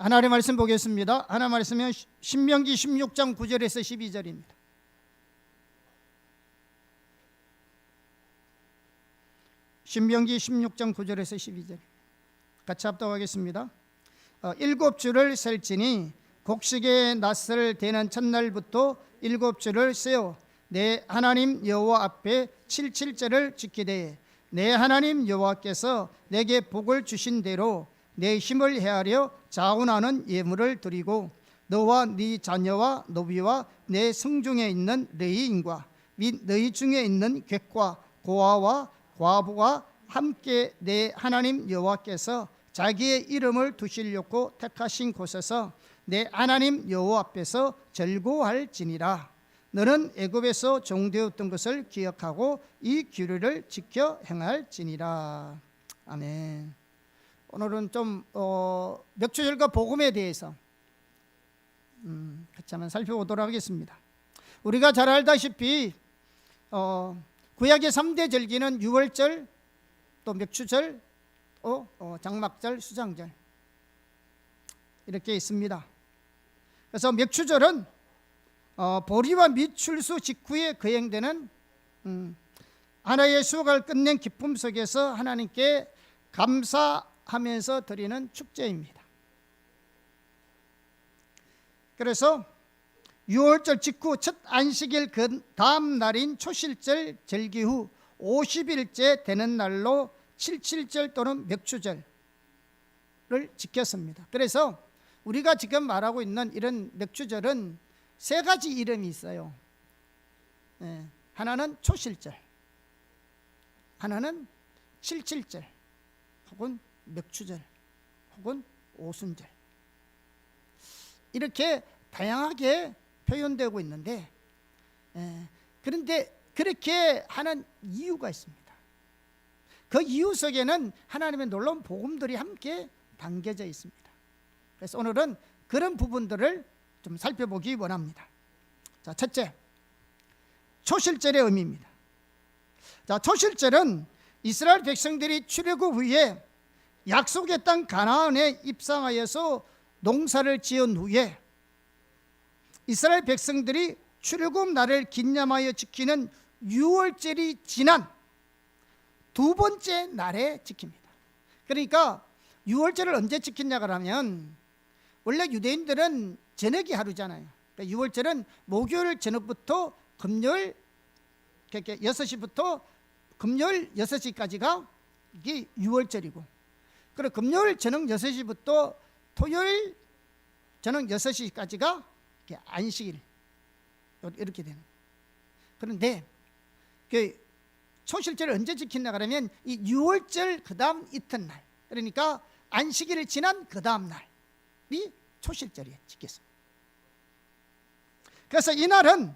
하나님의 말씀 보겠습니다. 하나님의 말씀은 신명기 16장 9절에서 12절입니다. 신명기 16장 9절에서 12절 같이 합독하겠습니다. 7주를 셀지니 곡식의 낯을 대는 첫날부터 7주를 세어 내 하나님 여호와 앞에 77절을 지키되 내 하나님 여호와께서 내게 복을 주신 대로 내 힘을 헤아려 자원하는 예물을 드리고 너와 네 자녀와 노비와 내 성중에 있는 레위인과 및 너희 중에 있는 객과 고아와 과부가 함께 내 하나님 여호와께서 자기의 이름을 두시려고 택하신 곳에서 내 하나님 여호와 앞에서 절구할지니라. 너는 애굽에서 종되었던 것을 기억하고 이 규례를 지켜 행할지니라. 아멘. 오늘은 좀 맥주절과 복음에 대해서 같이 한번 살펴보도록 하겠습니다. 우리가 잘 알다시피 구약의 3대 절기는 유월절, 또 맥주절, 장막절, 수장절 이렇게 있습니다. 그래서 맥주절은 보리와 밑 출수 직후에 거행되는 하나의 수확을 끝낸 기쁨 속에서 하나님께 감사하면서 드리는 축제입니다. 그래서 유월절 직후 첫 안식일 그 다음 날인 초실절 절기 후 50일째 되는 날로 77절 또는 맥주절을 지켰습니다. 그래서 우리가 지금 말하고 있는 이런 맥주절은 세 가지 이름이 있어요. 하나는 초실절, 하나는 77절, 혹은 맥주절, 혹은 오순절, 이렇게 다양하게 표현되고 있는데, 그런데 그렇게 하는 이유가 있습니다. 그 이유 속에는 하나님의 놀라운 복음들이 함께 담겨져 있습니다. 그래서 오늘은 그런 부분들을 좀 살펴보기 원합니다. 자, 첫째, 초실절의 의미입니다. 자, 초실절은 이스라엘 백성들이 출애굽 후에 약속의 땅 가나안에 입성하여서 농사를 지은 후에 이스라엘 백성들이 출애굽 날을 기념하여 지키는 유월절이 지난 두 번째 날에 지킵니다. 그러니까 유월절을 언제 지키냐 그러면 원래 유대인들은 저녁이 하루잖아요. 그러니까 유월절은 목요일 저녁부터 금요일 6시부터 금요일 6시까지가 이게 유월절이고, 그리고 금요일 저녁 6시부터 토요일 저녁 6시까지가 안식일, 이렇게 되는. 그런데 그 초실절을 언제 지키냐 그러면 이 유월절 그 다음 이튿날, 그러니까 안식일을 지난 그 다음 날이 초실절이 지켰습니다. 그래서 이날은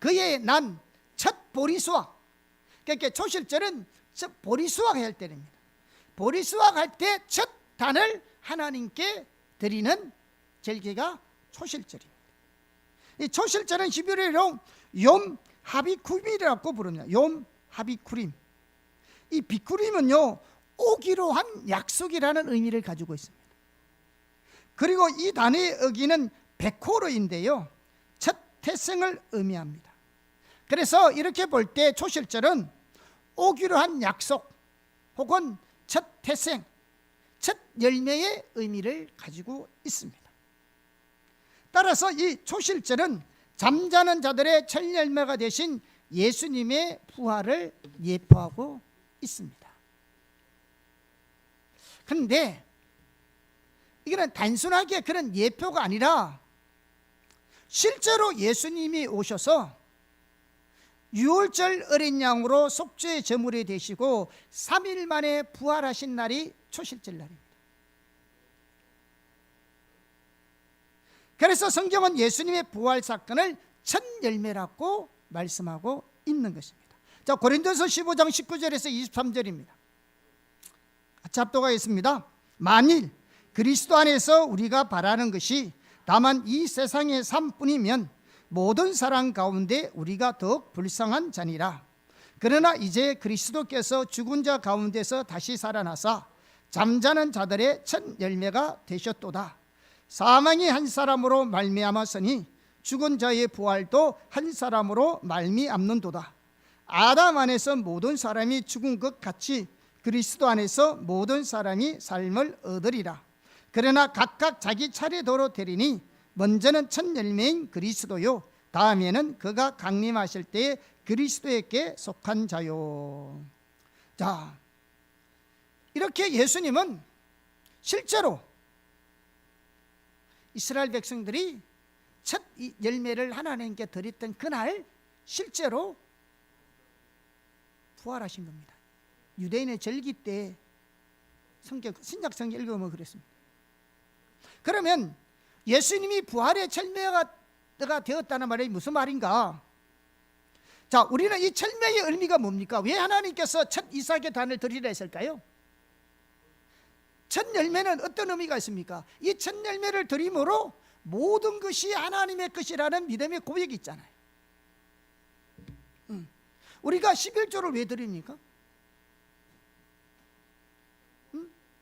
그의 난 첫 보리수확, 그러니까 초실절은 첫 보리수확 할 때입니다. 보리수확 할 때 첫 단을 하나님께 드리는 절기가 초실절입니다. 이 초실절은 히브리어로 욤 하비쿠림이라고 부릅니다. 욤 하비쿠림. 이 비쿠림은요, 오기로 한 약속이라는 의미를 가지고 있습니다. 그리고 이 단의 어기는 베코르인데요, 첫 태생을 의미합니다. 그래서 이렇게 볼 때 초실절은 오기로 한 약속 혹은 첫 태생, 첫 열매의 의미를 가지고 있습니다. 따라서 이 초실절은 잠자는 자들의 첫 열매가 되신 예수님의 부활을 예표하고 있습니다. 그런데 이거는 단순하게 그런 예표가 아니라 실제로 예수님이 오셔서 유월절 어린 양으로 속죄의 제물이 되시고 3일 만에 부활하신 날이 초실절 날입니다. 그래서 성경은 예수님의 부활 사건을 첫 열매라고 말씀하고 있는 것입니다. 자, 고린도서 15장 19절에서 23절입니다. 같이 합독하겠습니다. 만일 그리스도 안에서 우리가 바라는 것이 다만 이 세상의 삶뿐이면 모든 사람 가운데 우리가 더욱 불쌍한 자니라. 그러나 이제 그리스도께서 죽은 자 가운데서 다시 살아나사 잠자는 자들의 첫 열매가 되셨도다. 사망이 한 사람으로 말미암았으니 죽은 자의 부활도 한 사람으로 말미암는도다. 아담 안에서 모든 사람이 죽은 것 같이 그리스도 안에서 모든 사람이 삶을 얻으리라. 그러나 각각 자기 차례대로 되리니 먼저는 첫 열매인 그리스도요, 다음에는 그가 강림하실 때에 그리스도에게 속한 자요. 자, 이렇게 예수님은 실제로 이스라엘 백성들이 첫 열매를 하나님께 드렸던 그날 실제로 부활하신 겁니다. 유대인의 절기 때 신약성경 읽으면 그랬습니다. 그러면 예수님이 부활의 철매가 되었다는 말이 무슨 말인가? 자, 우리는 이 철매의 의미가 뭡니까? 왜 하나님께서 첫 이삭의 단을 드리라 했을까요? 첫 열매는 어떤 의미가 있습니까? 이 첫 열매를 드림으로 모든 것이 하나님의 것이라는 믿음의 고백이 있잖아요. 우리가 11조를 왜 드립니까?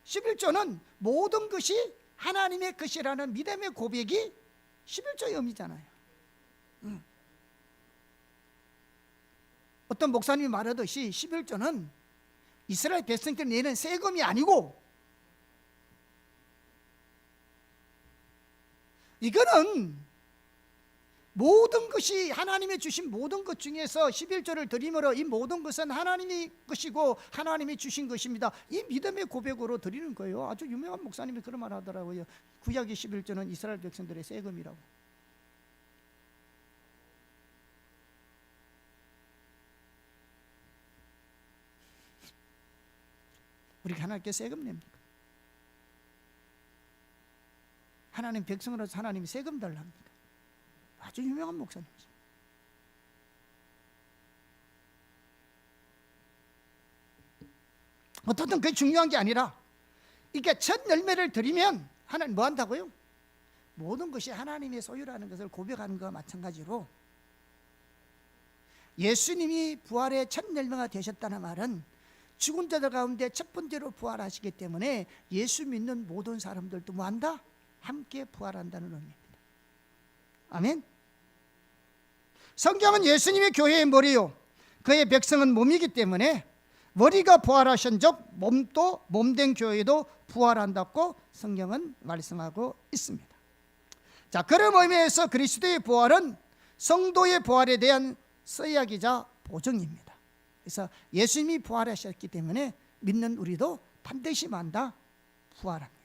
11조는 모든 것이 하나님의 것이라는 믿음의 고백이 11조의 의미잖아요. 어떤 목사님이 말하듯이 11조는 이스라엘 백성들 내는 세금이 아니고, 이거는 모든 것이 하나님이 주신 모든 것 중에서 11조를 드림으로 이 모든 것은 하나님의 것이고 하나님이 주신 것입니다. 이 믿음의 고백으로 드리는 거예요. 아주 유명한 목사님이 그런 말 하더라고요. 구약의 11조는 이스라엘 백성들의 세금이라고. 우리가 하나님께 세금 냅니까? 하나님 백성으로서 하나님이 세금 달랍니다. 아주 유명한 목사님이죠. 어떻든 그게 중요한 게 아니라, 이게 첫 열매를 드리면 하나님 뭐 한다고요? 모든 것이 하나님의 소유라는 것을 고백하는 것과 마찬가지로 예수님이 부활의 첫 열매가 되셨다는 말은 죽은 자들 가운데 첫 번째로 부활하시기 때문에 예수 믿는 모든 사람들도 뭐 한다? 함께 부활한다는 의미입니다. 아멘. 성경은 예수님이 교회의 머리요 그의 백성은 몸이기 때문에 머리가 부활하신즉 몸도 몸된 교회도 부활한다고 성경은 말씀하고 있습니다. 자, 그런 의미에서 그리스도의 부활은 성도의 부활에 대한 서약이자 보증입니다. 그래서 예수님이 부활하셨기 때문에 믿는 우리도 반드시 만다 부활합니다.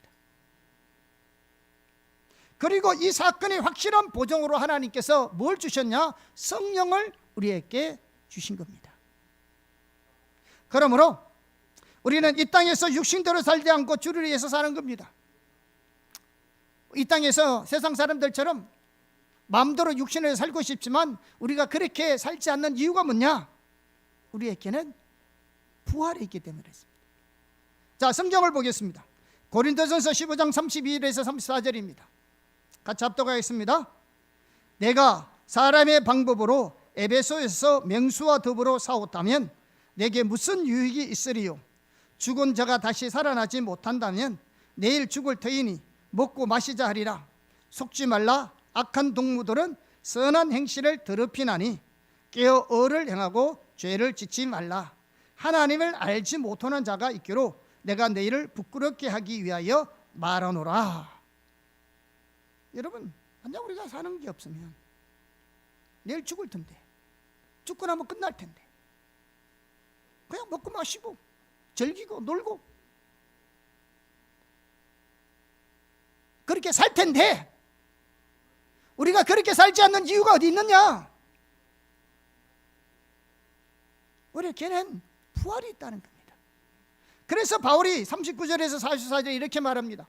그리고 이 사건의 확실한 보증으로 하나님께서 뭘 주셨냐? 성령을 우리에게 주신 겁니다. 그러므로 우리는 이 땅에서 육신대로 살지 않고 주를 위해서 사는 겁니다. 이 땅에서 세상 사람들처럼 마음대로 육신을 살고 싶지만 우리가 그렇게 살지 않는 이유가 뭐냐? 우리에게는 부활이 있기 때문에 그렇습니다. 자, 성경을 보겠습니다. 고린도전서 15장 32절에서 34절입니다. 같이 합독하겠습니다. 내가 사람의 방법으로 에베소에서 맹수와 더불어 싸웠다면 내게 무슨 유익이 있으리요? 죽은 자가 다시 살아나지 못한다면 내일 죽을 터이니 먹고 마시자 하리라. 속지 말라. 악한 동무들은 선한 행실을 더럽히나니 깨어 의를 행하고 죄를 짓지 말라. 하나님을 알지 못하는 자가 있기로 내가 내일을 부끄럽게 하기 위하여 말하노라. 여러분, 만약 우리가 사는 게 없으면 내일 죽을 텐데, 죽고 나면 끝날 텐데 그냥 먹고 마시고 즐기고 놀고 그렇게 살 텐데 우리가 그렇게 살지 않는 이유가 어디 있느냐? 우리에게는 부활이 있다는 겁니다. 그래서 바울이 39절에서 44절에 이렇게 말합니다.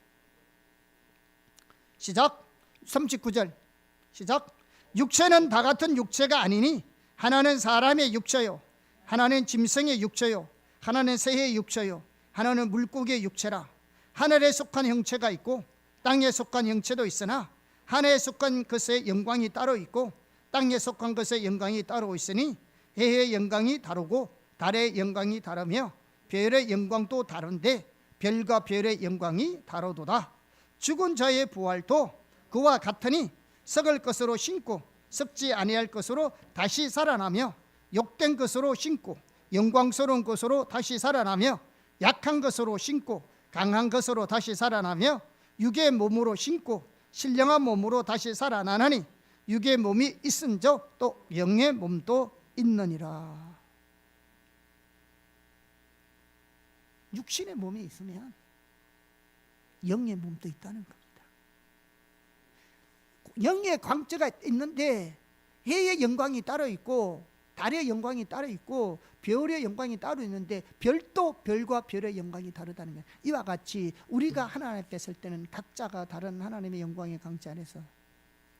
시작. 39절 시작. 육체는 다 같은 육체가 아니니 하나는 사람의 육체요 하나는 짐승의 육체요 하나는 새의 육체요 하나는 물고기의 육체라. 하늘에 속한 형체가 있고 땅에 속한 형체도 있으나 하늘에 속한 것의 영광이 따로 있고 땅에 속한 것의 영광이 따로 있으니 해의 영광이 다르고 달의 영광이 다르며 별의 영광도 다른데 별과 별의 영광이 다르도다. 죽은 자의 부활도 그와 같으니 썩을 것으로 신고 썩지 아니할 것으로 다시 살아나며 욕된 것으로 신고 영광스러운 것으로 다시 살아나며 약한 것으로 신고 강한 것으로 다시 살아나며 육의 몸으로 신고 신령한 몸으로 다시 살아나나니 육의 몸이 있은즉 또 영의 몸도 있느니라. 육신의 몸이 있으면 영의 몸도 있다는 겁니다. 영의 광채가 있는데 해의 영광이 따로 있고 달의 영광이 따로 있고 별의 영광이 따로 있는데 별도 별과 별의 영광이 다르다는 거예요. 이와 같이 우리가 하나님 앞에 설 때는 각자가 다른 하나님의 영광의 광채 안에서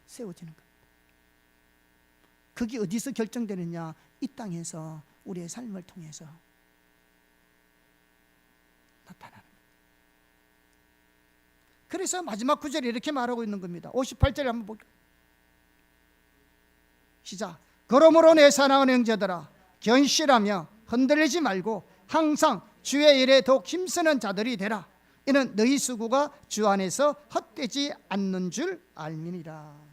세워지는 겁니다. 그게 어디서 결정되느냐? 이 땅에서 우리의 삶을 통해서 나타나는 거예요. 그래서 마지막 구절에 이렇게 말하고 있는 겁니다. 58절에 한번 볼게요. 시작. 그러므로 내 사랑하는 형제들아 견실하며 흔들리지 말고 항상 주의 일에 더욱 힘쓰는 자들이 되라. 이는 너희 수고가 주 안에서 헛되지 않는 줄 알미니라.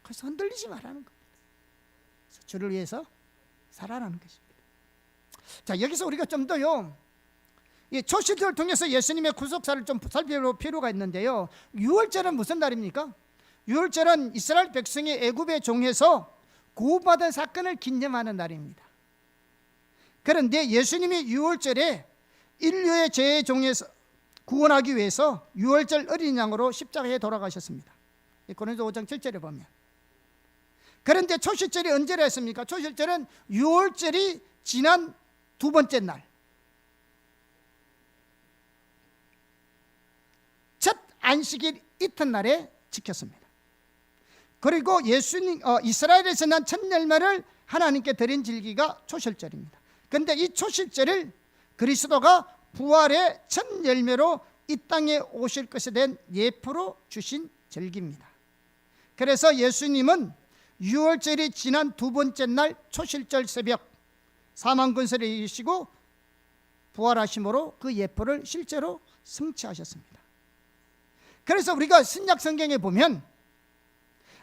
그래서 흔들리지 말라는 겁니다. 주를 위해서 살아라는 것입니다. 자, 여기서 우리가 좀 더요, 이 초실절을 통해서 예수님의 구속사를 좀 살펴볼 필요가 있는데요. 유월절은 무슨 날입니까? 유월절은 이스라엘 백성이 애굽의 종에서 구원받은 사건을 기념하는 날입니다. 그런데 예수님이 유월절에 인류의 죄의 종에서 구원하기 위해서 유월절 어린 양으로 십자가에 돌아가셨습니다. 고린도 5장 7절에 보면. 그런데 초실절이 언제라 했습니까? 초실절은 유월절이 지난 두 번째 날, 첫 안식일 이튿날에 지켰습니다. 그리고 이스라엘에서 난 첫 열매를 하나님께 드린 절기가 초실절입니다. 그런데 이 초실절을 그리스도가 부활의 첫 열매로 이 땅에 오실 것에 대한 예표로 주신 절기입니다. 그래서 예수님은 유월절이 지난 두 번째 날 초실절 새벽 사망 근세를 이기시고 부활하심으로 그 예표를 실제로 성취하셨습니다. 그래서 우리가 신약 성경에 보면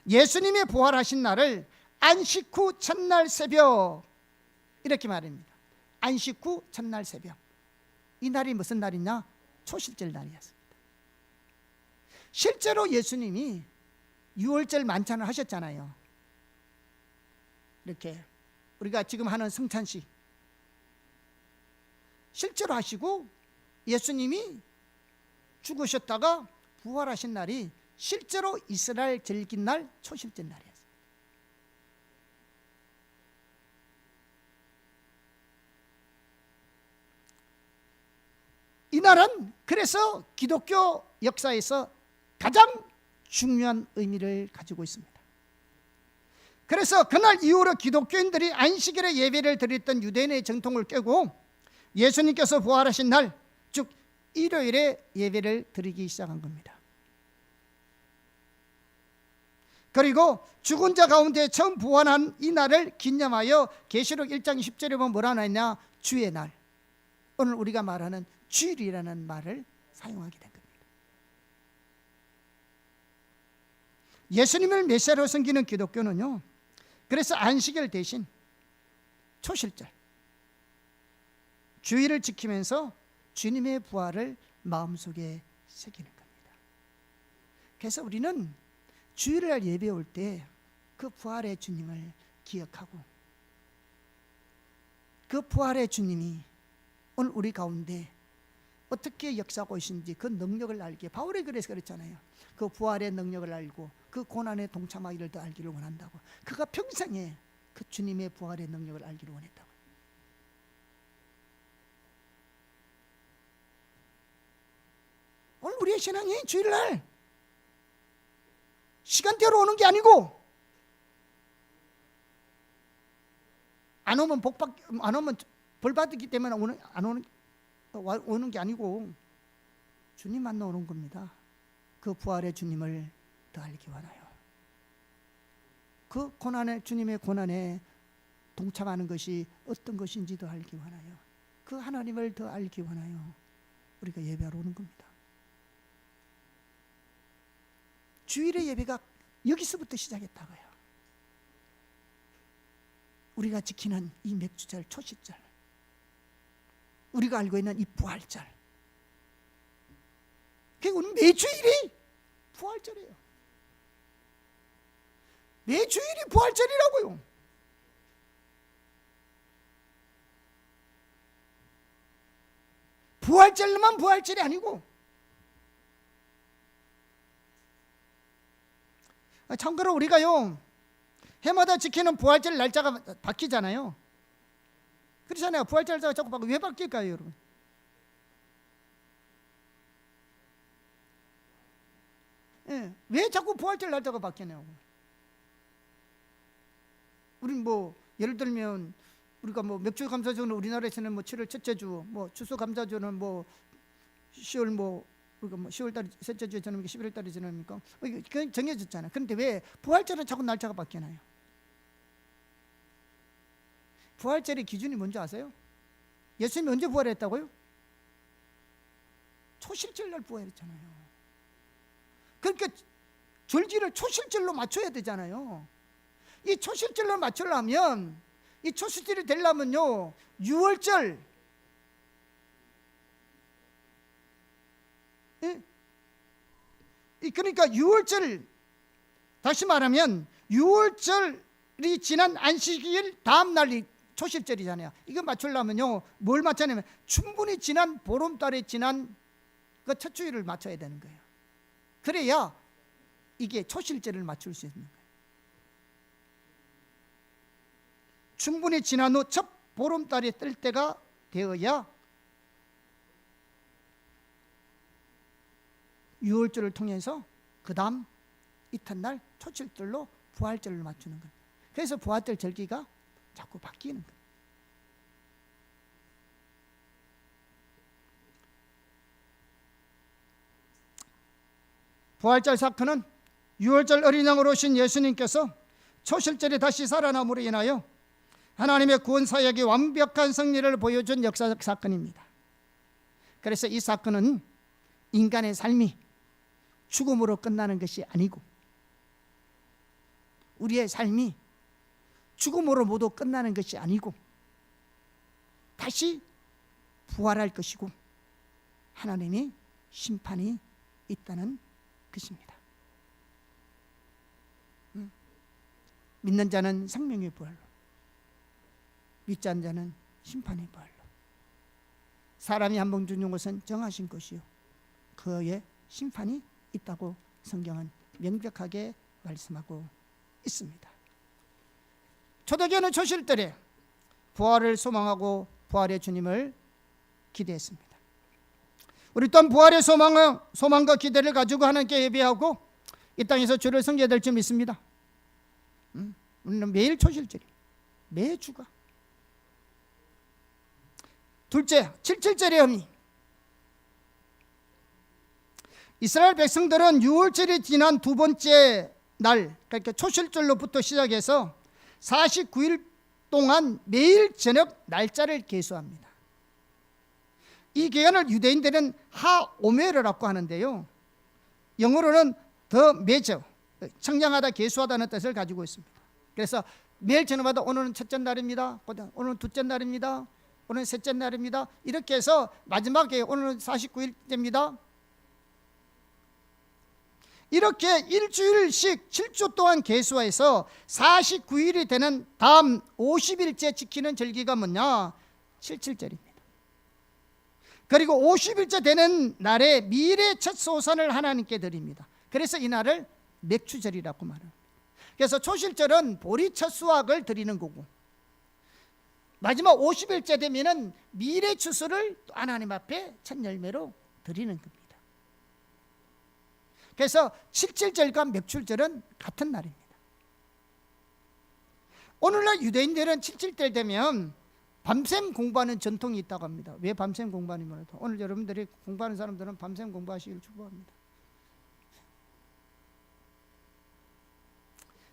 예수님이 부활하신 날을 안식 후 첫날 새벽 이렇게 말합니다. 안식 후 첫날 새벽. 이 날이 무슨 날이냐? 초실절 날이었습니다. 실제로 예수님이 유월절 만찬을 하셨잖아요. 이렇게 우리가 지금 하는 성찬식 실제로 하시고 예수님이 죽으셨다가 부활하신 날이 실제로 이스라엘 절긴 날 초실절 날이었습니다. 이 날은 그래서 기독교 역사에서 가장 중요한 의미를 가지고 있습니다. 그래서 그날 이후로 기독교인들이 안식일에 예배를 드렸던 유대인의 정통을 깨고 예수님께서 부활하신 날, 즉 일요일에 예배를 드리기 시작한 겁니다. 그리고 죽은 자 가운데 처음 부활한 이 날을 기념하여 계시록 1장 10절에 보면 뭐라 하냐? 주의 날. 오늘 우리가 말하는 주일이라는 말을 사용하게 된 겁니다. 예수님을 메시아로 섬기는 기독교는요, 그래서 안식일 대신 초실절, 주일을 지키면서 주님의 부활을 마음속에 새기는 겁니다. 그래서 우리는 주일날 예배 올 때 그 부활의 주님을 기억하고 그 부활의 주님이 오늘 우리 가운데 어떻게 역사하고 계신지 그 능력을 알기에, 바울이 그래서 그랬잖아요. 그 부활의 능력을 알고 그 고난에 동참하기를 더 알기를 원한다고. 그가 평생에 그 주님의 부활의 능력을 알기를 원했다고. 오늘 우리의 신앙이 주일날 시간대로 오는 게 아니고, 안 오면 안 오면 벌 받기 때문에 오는 게 아니고 주님 만나 오는 겁니다. 그 부활의 주님을 더 알기 원해요. 그 고난의 주님의 고난에 동참하는 것이 어떤 것인지 더 알기 원하여, 그 하나님을 더 알기 원하여 우리가 예배하러 오는 겁니다. 주일의 예배가 여기서부터 시작했다고요. 우리가 지키는 이 맥주절, 초실절, 우리가 알고 있는 이 부활절, 그러니까 우리는 매주일이 부활절이에요. 매주일이 부활절이라고요. 부활절만 부활절이 아니고, 참고로 우리가요 해마다 지키는 부활절 날짜가 바뀌잖아요. 그렇잖아요. 부활절 날짜가 자꾸 바뀌고, 왜 바뀔까요, 여러분? 예, 왜 자꾸 부활절 날짜가 바뀌냐고. 우린 뭐 예를 들면 우리가 뭐 맥주 감사주는 우리나라에서는 뭐 7월 첫째 주, 뭐 추수 감사주는 뭐 10월 뭐 우리가 뭐 10월 달 셋째 주에 지납니까? 11월 달에 지납니까? 그건 정해졌잖아요. 그런데 왜 부활절은 자꾸 날짜가 바뀌나요? 부활절의 기준이 뭔지 아세요? 예수님이 언제 부활했다고요? 초실절 날 부활했잖아요. 그러니까 절기를 초실절로 맞춰야 되잖아요. 이 초실절로 맞추려면, 이 초실절이 되려면요 6월절, 그러니까 6월절, 다시 말하면 6월절이 지난 안식일 다음 날이 초실절이잖아요. 이거 맞추려면요 뭘 맞춰냐면 충분히 지난 보름달에 지난 그 첫 주일을 맞춰야 되는 거예요. 그래야 이게 초실절을 맞출 수 있는 거예요. 충분히 지난 후 첫 보름달이 뜰 때가 되어야 6월절을 통해서 그 다음 이튿날 초실절로 부활절을 맞추는 겁니다. 그래서 부활절 절기가 자꾸 바뀌는 거예요. 부활절 사건은 6월절 어린 양으로 오신 예수님께서 초실절에 다시 살아남으로 인하여 하나님의 구원 사역의 완벽한 승리를 보여준 역사적 사건입니다. 그래서 이 사건은 인간의 삶이 죽음으로 끝나는 것이 아니고, 우리의 삶이 죽음으로 모두 끝나는 것이 아니고 다시 부활할 것이고 하나님의 심판이 있다는 것입니다. 믿는 자는 생명의 부활로, 믿지 않는 자는 심판의 부활로. 사람이 한 번 주는 것은 정하신 것이요 그의 심판이 있다고 성경은 명백하게 말씀하고 있습니다. 초대교회는 초실절에 부활을 소망하고 부활의 주님을 기대했습니다. 우리 또한 부활의 소망과 기대를 가지고 하나님께 예배하고 이 땅에서 주를 섬겨야 될 줄 믿습니다. 우리는 매일 초실절이, 매주가. 둘째, 칠칠절의 의미. 이스라엘 백성들은 6월절이 지난 두 번째 날, 그러니까 초실절로부터 시작해서 49일 동안 매일 저녁 날짜를 계수합니다. 이 기간을 유대인들은 하오메르라고 하는데요, 영어로는 더 메저, 청량하다, 계수하다는 뜻을 가지고 있습니다. 그래서 매일 저녁마다 오늘은 첫째 날입니다, 오늘은 둘째 날입니다, 오늘은 셋째 날입니다, 이렇게 해서 마지막에 오늘은 49일째입니다. 이렇게 일주일씩 7주 동안 계수해서 49일이 되는 다음 50일째 지키는 절기가 뭐냐? 칠칠절입니다. 그리고 50일째 되는 날에 미래 첫 소산을 하나님께 드립니다. 그래서 이 날을 맥주절이라고 말합니다. 그래서 초실절은 보리 첫 수확을 드리는 거고, 마지막 50일째 되면은 미래 추수를 하나님 앞에 첫 열매로 드리는 겁니다. 그래서 칠칠절과 맥주절은 같은 날입니다. 오늘날 유대인들은 칠칠절 되면 밤샘 공부하는 전통이 있다고 합니다. 왜 밤샘 공부하냐면, 오늘 여러분들이 공부하는 사람들은 밤샘 공부하시길 축복합니다.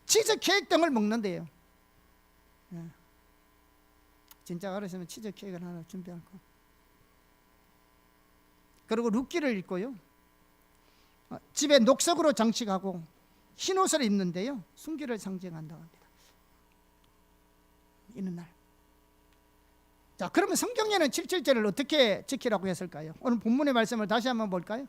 치즈 케이크 등을 먹는데요, 진짜 어렸으면 치즈 케이크를 하나 준비할 거. 그리고 룻기를 입고요, 집에 녹색으로 장식하고 흰 옷을 입는데요, 순기를 상징한다고 합니다. 이는 날. 자, 그러면 성경에는 7.7절을 어떻게 지키라고 했을까요? 오늘 본문의 말씀을 다시 한번 볼까요?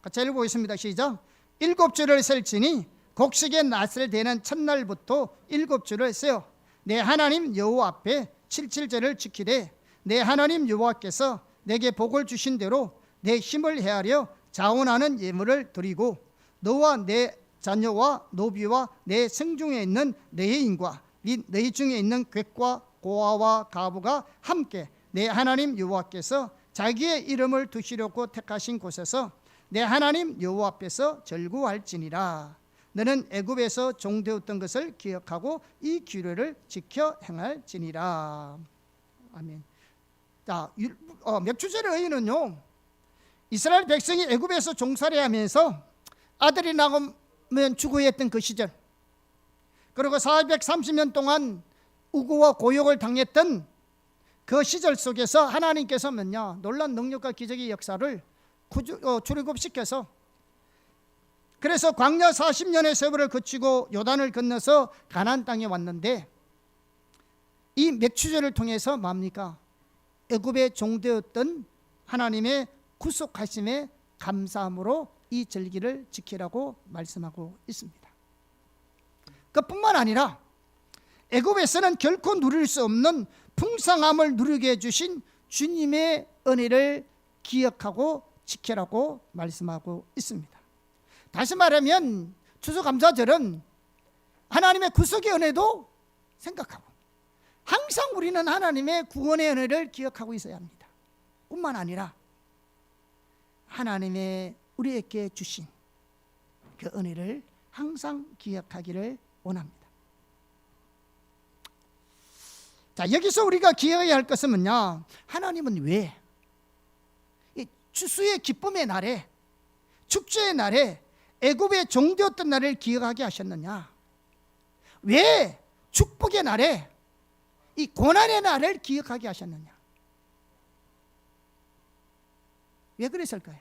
같이 읽어보겠습니다. 시작. 7주를 셀지니 곡식의 낫을 대는 첫날부터 7주를 세어 내 하나님 여호와 앞에 7.7절을 지키되 내 하나님 여호와께서 내게 복을 주신 대로 내 힘을 헤아려 자원하는 예물을 드리고 너와 내 자녀와 노비와 내 성중에 있는 내 여인과 너희 중에 있는 객과 고아와 가부가 함께 내 하나님 여호와께서 자기의 이름을 두시려고 택하신 곳에서 내 하나님 여호와 앞에서 절구할지니라. 너는 애굽에서 종되었던 것을 기억하고 이 규례를 지켜 행할지니라. 아멘. 자, 맥추절의 의의는요, 이스라엘 백성이 애굽에서 종살이하면서 아들이 나오면 죽어했던 그 시절, 그리고 430년 동안 우고와 고욕을 당했던 그 시절 속에서 하나님께서 놀라운 능력과 기적의 역사를 출애굽시켜서, 그래서 광야 40년의 세월을 거치고 요단을 건너서 가나안 땅에 왔는데, 이 맥추절을 통해서 뭡니까? 애굽의 종되었던 하나님의 구속하심에 감사함으로 이 절기를 지키라고 말씀하고 있습니다. 그뿐만 아니라 애굽에서는 결코 누릴 수 없는 풍성함을 누리게 해주신 주님의 은혜를 기억하고 지키라고 말씀하고 있습니다. 다시 말하면 추수감사절은 하나님의 구속의 은혜도 생각하고 항상 우리는 하나님의 구원의 은혜를 기억하고 있어야 합니다. 뿐만 아니라 하나님의 우리에게 주신 그 은혜를 항상 기억하기를 원합니다. 자, 여기서 우리가 기억해야 할 것은 뭐냐? 하나님은 왜 이 추수의 기쁨의 날에, 축제의 날에, 애굽의 종되었던 날을 기억하게 하셨느냐? 왜 축복의 날에, 이 고난의 날을 기억하게 하셨느냐? 왜 그랬을까요?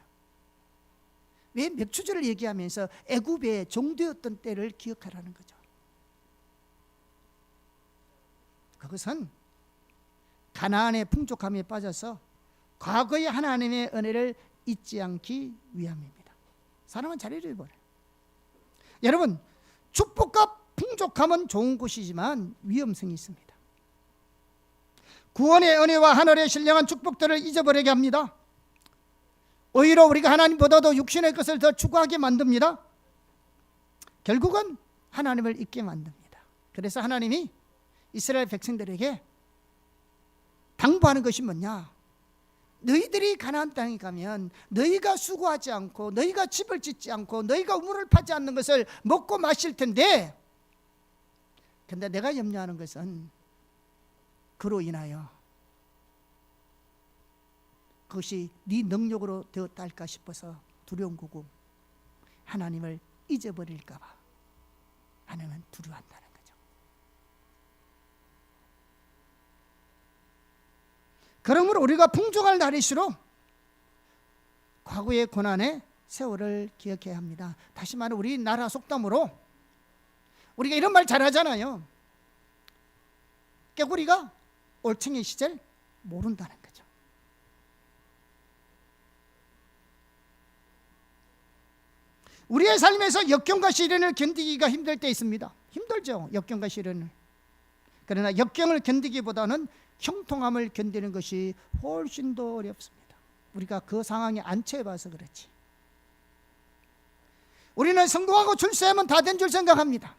왜 맥추절을 얘기하면서 애굽의 종되었던 때를 기억하라는 거죠? 그것은 가나안의 풍족함에 빠져서 과거의 하나님의 은혜를 잊지 않기 위함입니다. 사랑은 잘 읽어보래요. 여러분, 축복과 풍족함은 좋은 것이지만 위험성이 있습니다. 구원의 은혜와 하늘의 신령한 축복들을 잊어버리게 합니다. 오히려 우리가 하나님보다도 육신의 것을 더 추구하게 만듭니다. 결국은 하나님을 잊게 만듭니다. 그래서 하나님이 이스라엘 백성들에게 당부하는 것이 뭐냐? 너희들이 가나안 땅에 가면 너희가 수고하지 않고 너희가 집을 짓지 않고 너희가 우물을 파지 않는 것을 먹고 마실 텐데, 근데 내가 염려하는 것은 그로 인하여 그것이 네 능력으로 되었다 할까 싶어서 두려운 거고, 하나님을 잊어버릴까 봐 하나님은 두려워한다는 거죠. 그러므로 우리가 풍족할 날일수록 과거의 고난의 세월을 기억해야 합니다. 다시 말해 우리나라 속담으로 우리가 이런 말 잘하잖아요. 깨구리가 올챙이 시절 모른다는 거죠. 우리의 삶에서 역경과 시련을 견디기가 힘들 때 있습니다. 힘들죠, 역경과 시련을. 그러나 역경을 견디기보다는 형통함을 견디는 것이 훨씬 더 어렵습니다. 우리가 그 상황에 안 처해봐서 그렇지. 우리는 성공하고 출세하면 다 된 줄 생각합니다.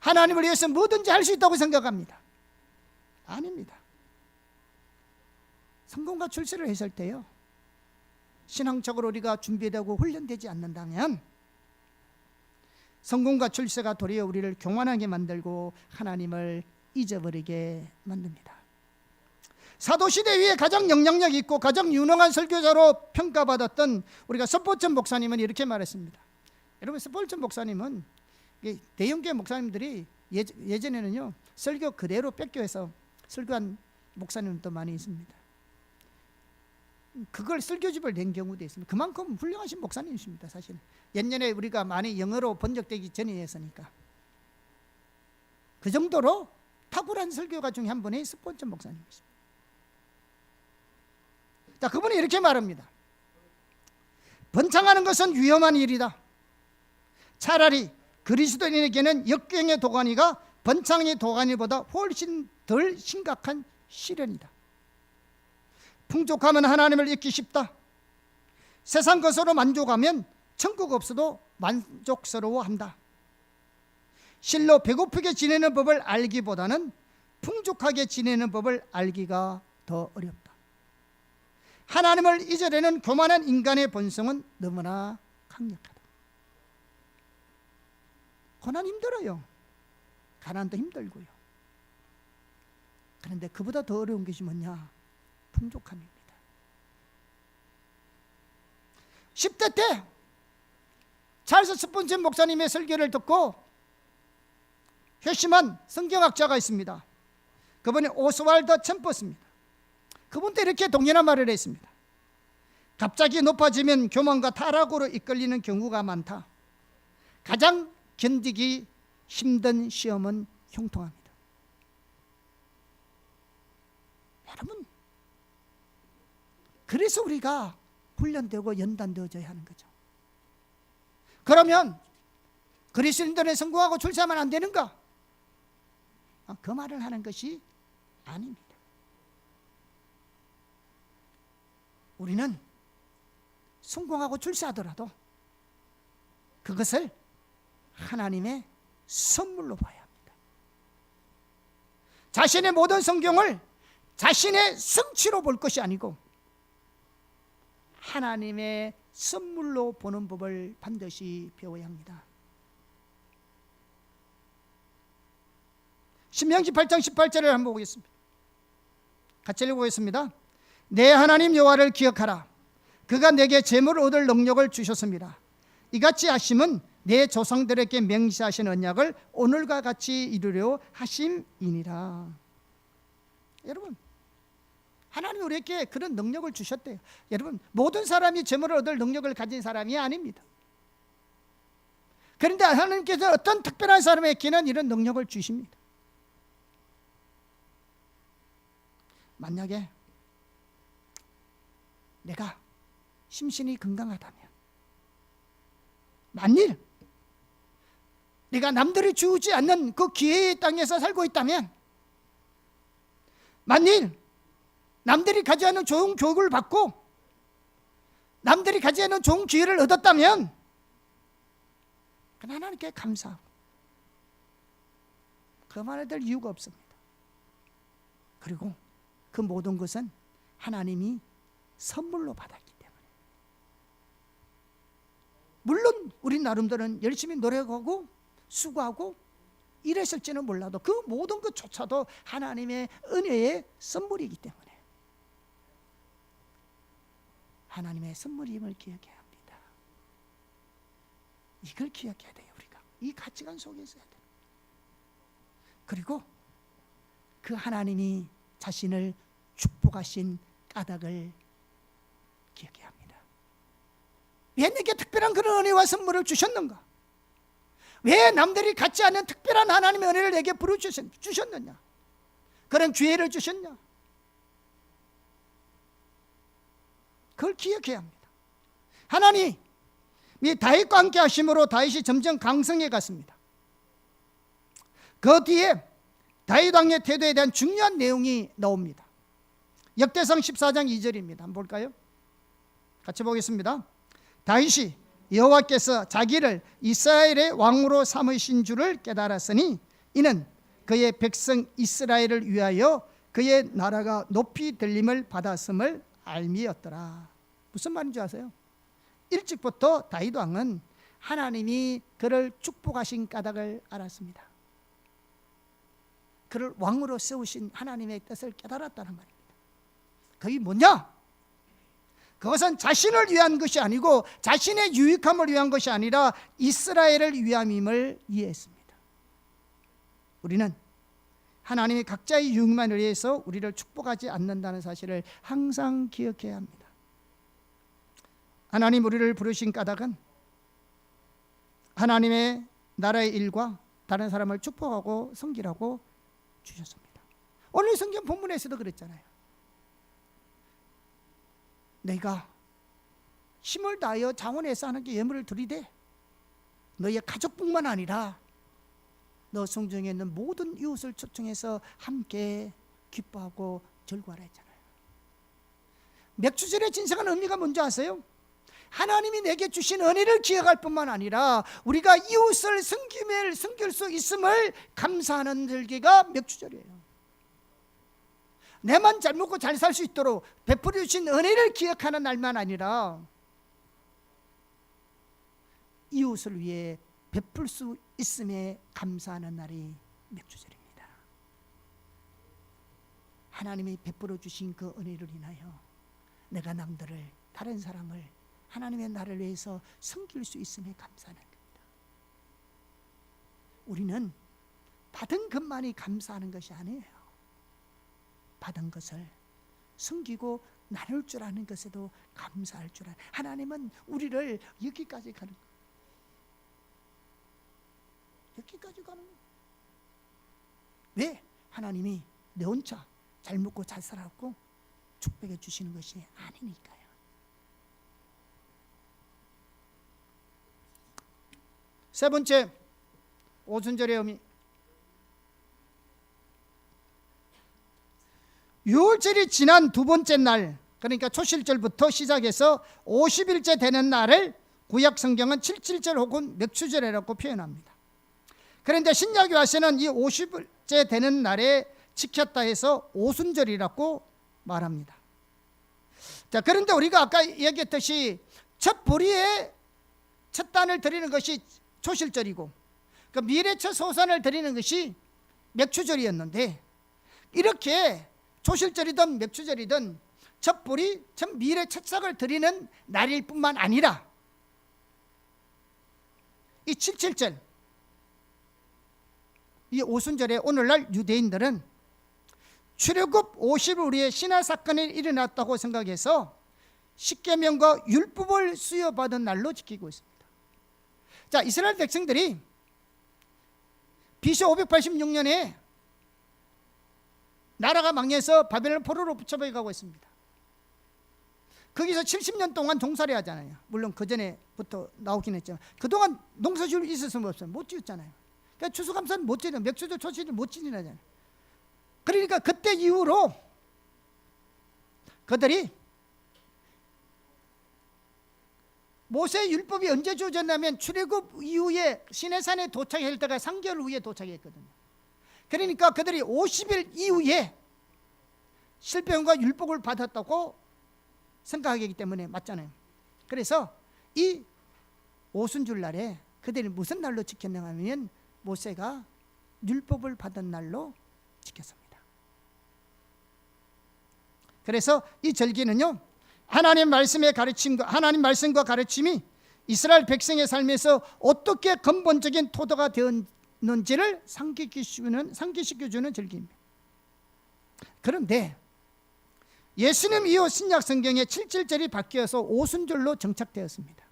하나님을 위해서 뭐든지 할 수 있다고 생각합니다. 아닙니다. 성공과 출세를 했을 때요, 신앙적으로 우리가 준비되고 훈련되지 않는다면 성공과 출세가 도리어 우리를 교만하게 만들고 하나님을 잊어버리게 만듭니다. 사도시대 위에 가장 영향력 있고 가장 유능한 설교자로 평가받았던 우리가 스폴전 목사님은 이렇게 말했습니다. 여러분, 스폴전 목사님은 대형교회 목사님들이 예전에는요 설교 그대로 뺏겨서 설교한 목사님도 많이 있습니다. 그걸 설교집을 낸 경우도 있습니다. 그만큼 훌륭하신 목사님이십니다. 사실은 옛날에 우리가 많이 영어로 번역되기 전이었으니까 그 정도로 탁월한 설교가 중에 한 분이 스폰전 목사님이십니다. 자, 그분이 이렇게 말합니다. 번창하는 것은 위험한 일이다. 차라리 그리스도인에게는 역경의 도가니가 번창의 도가니보다 훨씬 덜 심각한 시련이다. 풍족하면 하나님을 잊기 쉽다. 세상 것으로 만족하면 천국 없어도 만족스러워한다. 실로 배고프게 지내는 법을 알기보다는 풍족하게 지내는 법을 알기가 더 어렵다. 하나님을 잊으려는 교만한 인간의 본성은 너무나 강력하다. 고난 힘들어요. 가난도 힘들고요. 그런데 그보다 더 어려운 것이 뭐냐? 풍족함입니다. 10대 때 찰스 스폰전 목사님의 설교를 듣고 회심한 성경학자가 있습니다. 그분이 오스왈드 챔버스입니다. 그분도 이렇게 동일한 말을 했습니다. 갑자기 높아지면 교만과 타락으로 이끌리는 경우가 많다. 가장 견디기 힘든 시험은 형통합니다. 여러분, 그래서 우리가 훈련되고 연단되어져야 하는 거죠. 그러면 그리스도인들은 성공하고 출세하면 안 되는가? 그 말을 하는 것이 아닙니다. 우리는 성공하고 출세하더라도 그것을 하나님의 선물로 봐야 합니다. 자신의 모든 성공을 자신의 성취로 볼 것이 아니고 하나님의 선물로 보는 법을 반드시 배워야 합니다. 신명기 8장 18절을 한번 보겠습니다. 같이 읽어보겠습니다. 내 하나님 여호와를 기억하라. 그가 내게 재물을 얻을 능력을 주셨습니다. 이같이 하심은 내 조상들에게 맹세하신 언약을 오늘과 같이 이루려 하심이니라. 여러분, 하나님이 우리에게 그런 능력을 주셨대요. 여러분, 모든 사람이 재물을 얻을 능력을 가진 사람이 아닙니다. 그런데 하나님께서 어떤 특별한 사람에게는 이런 능력을 주십니다. 만약에 내가 심신이 건강하다면, 만일 내가 남들이 주지 않는 그 기회의 땅에서 살고 있다면, 만일 남들이 가지 않는 좋은 교육을 받고 남들이 가지 않는 좋은 기회를 얻었다면 하나님께 감사하고 그만해야 될 이유가 없습니다. 그리고 그 모든 것은 하나님이 선물로 받았기 때문에, 물론 우리 나름대로는 열심히 노력하고 수고하고 이랬을지는 몰라도 그 모든 것조차도 하나님의 은혜의 선물이기 때문에 하나님의 선물임을 기억해야 합니다. 이걸 기억해야 돼요. 우리가 이 가치관 속에 있어야 돼요. 그리고 그 하나님이 자신을 축복하신 까닭을 기억해야 합니다. 왜 내게 특별한 그런 은혜와 선물을 주셨는가? 왜 남들이 갖지 않는 특별한 하나님의 은혜를 내게 부어주셨느냐? 그런 기회를 주셨냐? 그걸 기억해야 합니다. 하나님이 다윗과 함께 하심으로 다윗이 점점 강성해 갔습니다. 그 뒤에 다윗 왕의 태도에 대한 중요한 내용이 나옵니다. 역대상 14장 2절입니다. 한번 볼까요? 같이 보겠습니다. 다윗이 여호와께서 자기를 이스라엘의 왕으로 삼으신 줄을 깨달았으니 이는 그의 백성 이스라엘을 위하여 그의 나라가 높이 들림을 받았음을 알미였더라. 무슨 말인지 아세요? 일찍부터 다윗 왕은 하나님이 그를 축복하신 까닭을 알았습니다. 그를 왕으로 세우신 하나님의 뜻을 깨달았다는 말입니다. 그게 뭐냐? 그것은 자신을 위한 것이 아니고 자신의 유익함을 위한 것이 아니라 이스라엘을 위함임을 이해했습니다. 우리는 하나님이 각자의 유익만을 위해서 우리를 축복하지 않는다는 사실을 항상 기억해야 합니다. 하나님 우리를 부르신 까닭은 하나님의 나라의 일과 다른 사람을 축복하고 섬기라고 주셨습니다. 오늘 성경 본문에서도 그랬잖아요. 내가 힘을 다하여 장원에서 하나님께 예물을 드리되 너의 가족뿐만 아니라 너 성중에 있는 모든 이웃을 초청해서 함께 기뻐하고 즐거워하라 했잖아요. 맥주절의 진정한 의미가 뭔지 아세요? 하나님이 내게 주신 은혜를 기억할 뿐만 아니라 우리가 이웃을 섬길 수 있음을 감사하는 절기가 맥주절이에요. 내만 잘 먹고 잘 살 수 있도록 베풀어 주신 은혜를 기억하는 날만 아니라 이웃을 위해 베풀 수 있음에 감사하는 날이 맥주절입니다. 하나님이 베풀어 주신 그 은혜를 인하여 내가 남들을, 다른 사람을 하나님의 나를 위해서 섬길 수 있음에 감사하는 겁니다. 우리는 받은 것만이 감사하는 것이 아니에요. 받은 것을 섬기고 나눌 줄 아는 것에도 감사할 줄 아는, 하나님은 우리를 여기까지 가는 거예요. 여기까지 가는 거예요. 왜? 하나님이 내 혼자 잘 먹고 잘 살았고 축복해 주시는 것이 아니니까요. 세 번째, 오순절의 의미. 유월절이 지난 두 번째 날, 그러니까 초실절부터 시작해서 50일째 되는 날을 구약 성경은 칠칠절 혹은 맥주절이라고 표현합니다. 그런데 신약 요한서는 이 50일째 되는 날에 지켰다 해서 오순절이라고 말합니다. 자, 그런데 우리가 아까 얘기했듯이 첫 보리의 첫 단을 드리는 것이 초실절이고 그 미래 첫 소산을 드리는 것이 맥주절이었는데, 이렇게 초실절이든 맥주절이든 첫 보리, 첫 미래 첫 싹을 드리는 날일 뿐만 아니라 이 칠칠절, 이 오순절에 오늘날 유대인들은 출애굽 50일에 신화 사건이 일어났다고 생각해서 십계명과 율법을 수여받은 날로 지키고 있습니다. 자, 이스라엘 백성들이 BC 586년에 나라가 망해서 바벨론 포로로 붙잡혀 가고 있습니다. 거기서 70년 동안 종살이 하잖아요. 물론 그 전에부터 나오긴 했지만 그동안 농사지을 있었으면 없어요. 못 지었잖아요. 그러니까 추수감사는 못 지내요. 맥주도 초실도 못 지내잖아요. 그러니까 그때 이후로 그들이 모세의 율법이 언제 주어졌냐면 출애굽 이후에 시내산에 도착할 때가 3개월 후에 도착했거든요. 그러니까 그들이 50일 이후에 실패형과 율법을 받았다고 생각하기 때문에 맞잖아요. 그래서 이 오순절 날에 그들이 무슨 날로 지켰냐 하면 모세가 율법을 받은 날로 지켰습니다. 그래서 이 절기는요, 하나님 말씀의 가르침과 하나님 말씀과 가르침이 이스라엘 백성의 삶에서 어떻게 근본적인 토대가 되었는지를 상기시켜주는 절기입니다. 그런데 예수님 이후 신약 성경의 칠칠절이 바뀌어서 오순절로 정착되었습니다.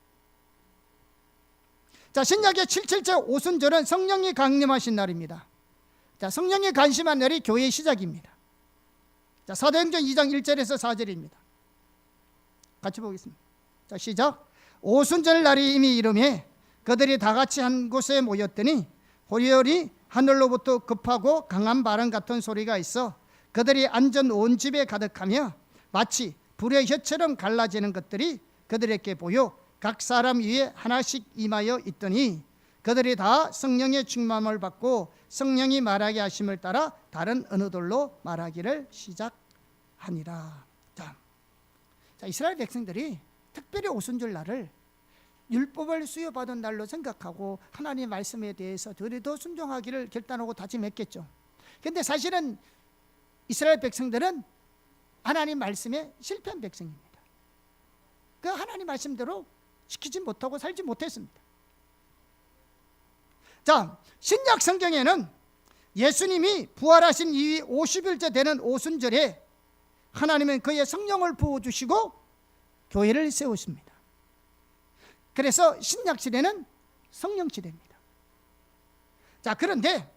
자, 신약의 칠칠절 오순절은 성령이 강림하신 날입니다. 자, 성령이 강림한 날이 교회의 시작입니다. 자, 사도행전 2장 1절에서 4절입니다. 같이 보겠습니다. 자, 시작. 오순절 날이 이미 이르매 그들이 다 같이 한 곳에 모였더니 호리호리 하늘로부터 급하고 강한 바람 같은 소리가 있어 그들이 앉은 온 집에 가득하며 마치 불의 혀처럼 갈라지는 것들이 그들에게 보여 각 사람 위에 하나씩 임하여 있더니 그들이 다 성령의 충만함을 받고 성령이 말하게 하심을 따라 다른 언어들로 말하기를 시작하니라. 자, 이스라엘 백성들이 특별히 오순절 날을 율법을 수여받은 날로 생각하고 하나님의 말씀에 대해서 더 순종하기를 결단하고 다짐했겠죠. 그런데 사실은 이스라엘 백성들은 하나님 말씀에 실패한 백성입니다. 그 하나님 말씀대로 지키지 못하고 살지 못했습니다. 자, 신약 성경에는 예수님이 부활하신 이 50일째 되는 오순절에 하나님은 그의 성령을 부어주시고 교회를 세우십니다. 그래서 신약시대는 성령시대입니다. 자, 그런데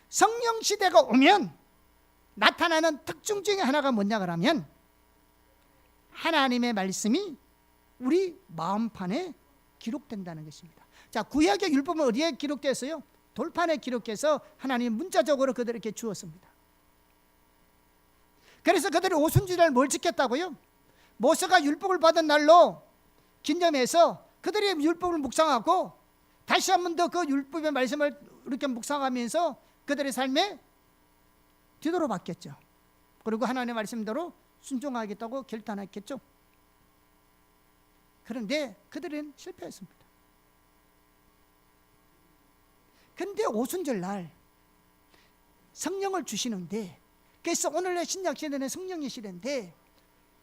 성령시대가 오면 나타나는 특징 중에 하나가 뭐냐 그러면 하나님의 말씀이 우리 마음판에 기록된다는 것입니다. 자, 구약의 율법은 어디에 기록됐어요? 돌판에 기록해서 하나님이 문자적으로 그들에게 주었습니다. 그래서 그들이 오순절날 뭘 지켰다고요? 모세가 율법을 받은 날로 기념해서 그들이 율법을 묵상하고 다시 한 번 더 그 율법의 말씀을 이렇게 묵상하면서 그들의 삶에 뒤돌아봤겠죠. 그리고 하나님의 말씀대로 순종하겠다고 결단했겠죠. 그런데 그들은 실패했습니다. 그런데 오순절 날 성령을 주시는데, 그래서 오늘의 신약 시대는 성령의 시대인데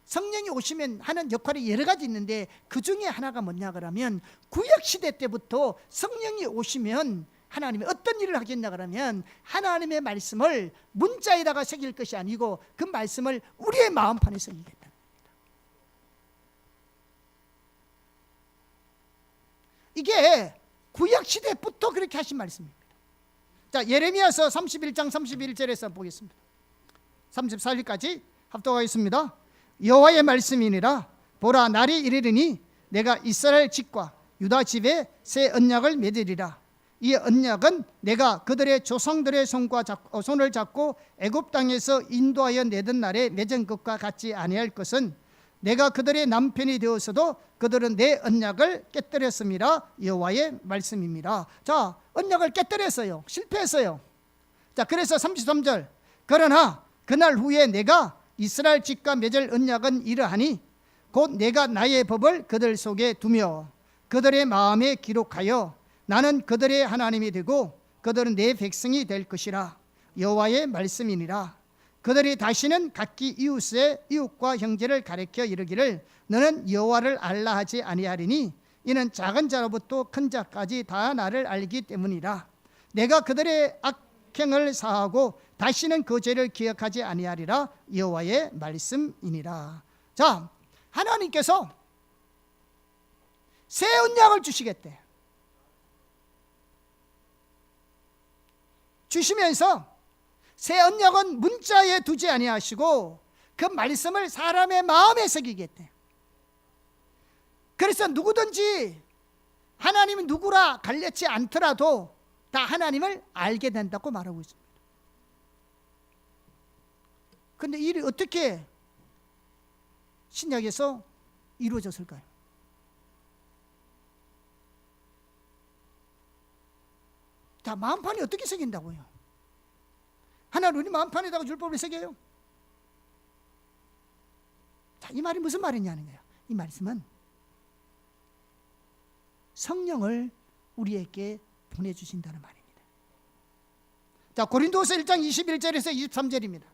성령이 오시면 하는 역할이 여러 가지 있는데 그 중에 하나가 뭐냐 그러면 구약 시대 때부터 성령이 오시면 하나님이 어떤 일을 하겠냐 그러면 하나님의 말씀을 문자에다가 새길 것이 아니고 그 말씀을 우리의 마음판에 새기겠다는 겁니다. 이게 구약 시대부터 그렇게 하신 말씀입니다. 자, 예레미야서 31장 31절에서 보겠습니다. 34절까지 합독하겠습니다. 여호와의 말씀이니라. 보라, 날이 이르리니 내가 이스라엘 집과 유다 집에 새 언약을 맺으리라. 이 언약은 내가 그들의 조상들의 손을 잡고 애굽 땅에서 인도하여 내던 날에 맺은 것과 같지 아니할 것은 내가 그들의 남편이 되어서도 그들은 내 언약을 깨뜨렸습니다. 여호와의 말씀입니다. 자, 언약을 깨뜨렸어요. 실패했어요. 자, 그래서 33절, 그러나 그날 후에 내가 이스라엘 집과 맺을 언약은 이러하니 곧 내가 나의 법을 그들 속에 두며 그들의 마음에 기록하여 나는 그들의 하나님이 되고 그들은 내 백성이 될 것이라. 여호와의 말씀이니라. 그들이 다시는 각기 이웃과 형제를 가리켜 이르기를 너는 여호와를 알라 하지 아니하리니 이는 작은 자로부터 큰 자까지 다 나를 알기 때문이라. 내가 그들의 악행을 사하고 다시는 그 죄를 기억하지 아니하리라. 여호와의 말씀이니라. 자, 하나님께서 새 언약을 주시겠대. 주시면서 새 언약은 문자에 두지 아니하시고 그 말씀을 사람의 마음에 새기겠대. 그래서 누구든지 하나님이 누구라 갈렸지 않더라도 다 하나님을 알게 된다고 말하고 있습니다. 그런데 이 일이 어떻게 신약에서 이루어졌을까요? 자, 마음판이 어떻게 새긴다고요? 하나님 우리 마음판에다가 율법을 새겨요? 자, 이 말이 무슨 말이냐는 거예요. 이 말씀은 성령을 우리에게 보내주신다는 말입니다. 자, 고린도서 1장 21절에서 23절입니다.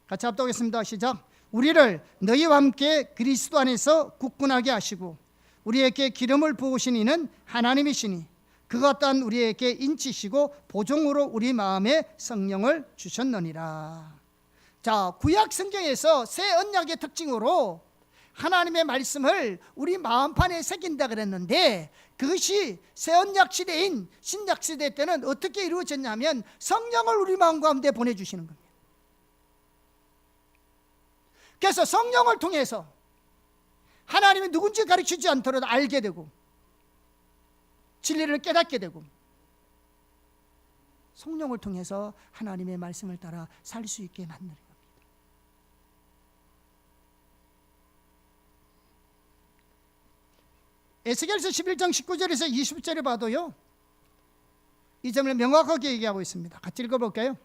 같이 합독하겠습니다. 시작. 우리를 너희와 함께 그리스도 안에서 굳건하게 하시고 우리에게 기름을 부으신 이는 하나님이시니 그것 또한 우리에게 인치시고 보종으로 우리 마음에 성령을 주셨느니라. 자, 구약 성경에서 새 언약의 특징으로 하나님의 말씀을 우리 마음판에 새긴다 그랬는데 그것이 새 언약 시대인 신약 시대 때는 어떻게 이루어졌냐면 성령을 우리 마음 가운데 보내주시는 겁니다. 그래서 성령을 통해서 하나님이 누군지 가르치지 않더라도 알게 되고 진리를 깨닫게 되고 성령을 통해서 하나님의 말씀을 따라 살 수 있게 만드는 겁니다. 에스겔서 11장 19절에서 20절에 봐도요, 이 점을 명확하게 얘기하고 있습니다. 같이 읽어볼까요?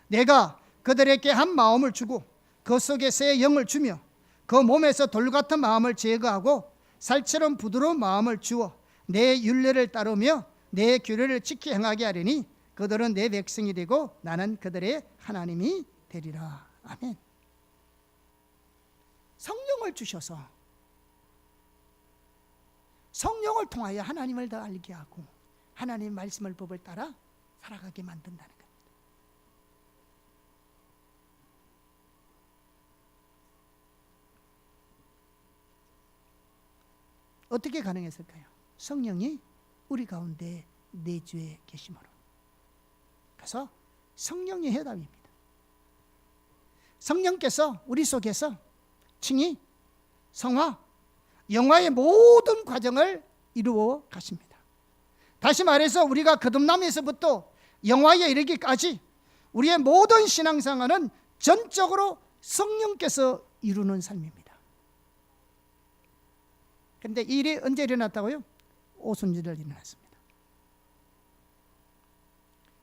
내가 그들에게 한 마음을 주고 그 속에 새 영을 주며 그 몸에서 돌 같은 마음을 제거하고 살처럼 부드러운 마음을 주어 내 율례를 따르며 내 규례를 지켜 행하게 하리니 그들은 내 백성이 되고 나는 그들의 하나님이 되리라. 아멘. 성령을 주셔서 성령을 통하여 하나님을 더 알게 하고 하나님의 말씀을 법을 따라 살아가게 만든다는 겁니다. 어떻게 가능했을까요? 성령이 우리 가운데 내주해 계심으로. 그래서 성령의 해답입니다. 성령께서 우리 속에서 칭의, 성화, 영화의 모든 과정을 이루어 가십니다. 다시 말해서 우리가 거듭남에서부터 영화에 이르기까지 우리의 모든 신앙생활은 전적으로 성령께서 이루는 삶입니다. 그런데 이 일이 언제 일어났다고요? 오순절에 일어났습니다.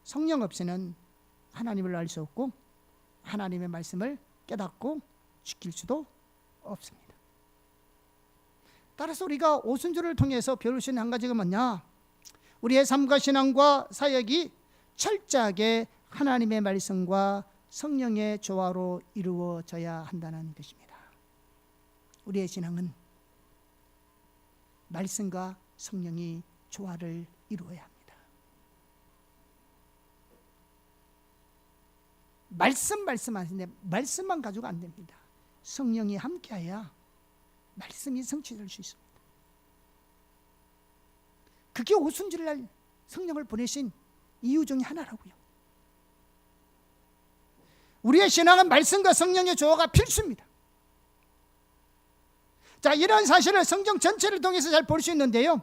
성령 없이는 하나님을 알 수 없고 하나님의 말씀을 깨닫고 지킬 수도 없습니다. 따라서 우리가 오순절을 통해서 배울 수 있는 한 가지가 뭐냐? 우리의 삶과 신앙과 사역이 철저하게 하나님의 말씀과 성령의 조화로 이루어져야 한다는 것입니다. 우리의 신앙은 말씀과 성령이 조화를 이루어야 합니다. 말씀하시는데 말씀만 가지고 안 됩니다. 성령이 함께해야 말씀이 성취될 수 있습니다. 그게 오순절날 성령을 보내신 이유 중에 하나라고요. 우리의 신앙은 말씀과 성령의 조화가 필수입니다. 자, 이런 사실을 성경 전체를 통해서 잘 볼 수 있는데요.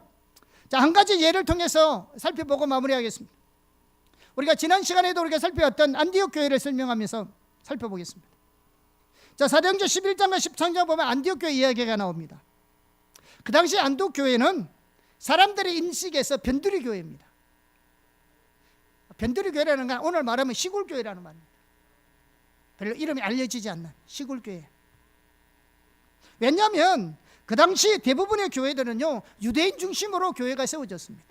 자, 한 가지 예를 통해서 살펴보고 마무리하겠습니다. 우리가 지난 시간에도 우리가 살펴봤던 안디옥 교회를 설명하면서 살펴보겠습니다. 자, 사도행전 11장과 13장 보면 안디옥 교회 이야기가 나옵니다. 그 당시 안디옥 교회는 사람들의 인식에서 변두리 교회입니다. 변두리 교회라는 건 오늘 말하면 시골 교회라는 말입니다. 별로 이름이 알려지지 않는 시골 교회. 왜냐하면 그 당시 대부분의 교회들은요, 유대인 중심으로 교회가 세워졌습니다.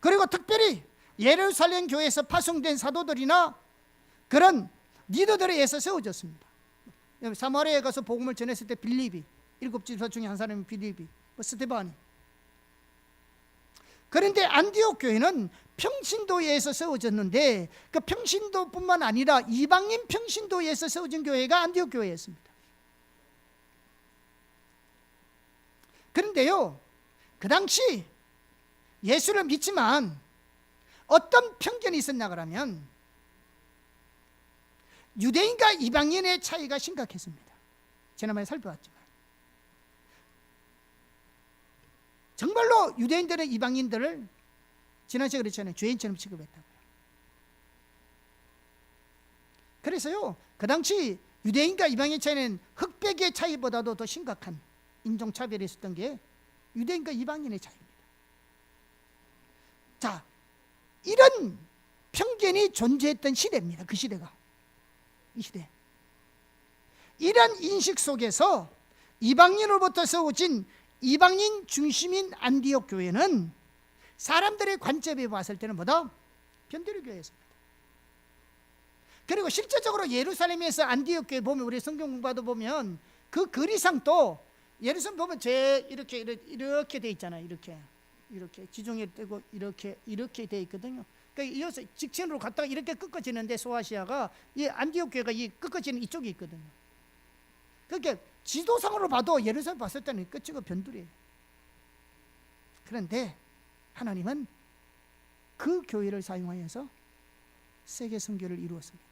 그리고 특별히 예루살렘 교회에서 파송된 사도들이나 그런 리더들에 의해서 세워졌습니다. 사마리아에 가서 복음을 전했을 때 빌립이, 7지파 중에 한 사람이 빌립이, 스데반이. 그런데 안디옥 교회는 평신도에 의해서 세워졌는데 그 평신도뿐만 아니라 이방인 평신도에 의해서 세워진 교회가 안디옥 교회였습니다. 그런데요, 그 당시 예수를 믿지만 어떤 편견이 있었냐 그러면 유대인과 이방인의 차이가 심각했습니다. 지난번에 살펴봤지만 정말로 유대인들은 이방인들을 지난 시간에 그랬잖아요. 죄인처럼 취급했다고요. 그래서요, 그 당시 유대인과 이방인 차이는 흑백의 차이보다도 더 심각한 인종차별이 있었던 게 유대인과 이방인의 차이입니다. 자, 이런 편견이 존재했던 시대입니다. 그 시대가. 이 시대. 이런 인식 속에서 이방인으로부터 세워진 이방인 중심인 안디옥 교회는 사람들의 관점에 봤을 때는 뭐다? 변두리 교회였습니다. 그리고 실제적으로 예루살렘에서 안디옥 교회 보면 우리 성경 공부도 보면 그 거리상도 예루살렘 보면 이렇게 돼 있잖아요. 이렇게 지중해 떼고 이렇게 돼 있거든요. 그러니까 이어서 직선으로 갔다가 이렇게 꺾어지는데 소아시아가 이 안디옥 교회가 이 꺾어지는 이쪽이 있거든요. 그러니까 지도상으로 봐도 예루살렘 봤을 때는 끝이고 변두리예요. 그런데 하나님은 그 교회를 사용하여서 세계 선교를 이루었습니다.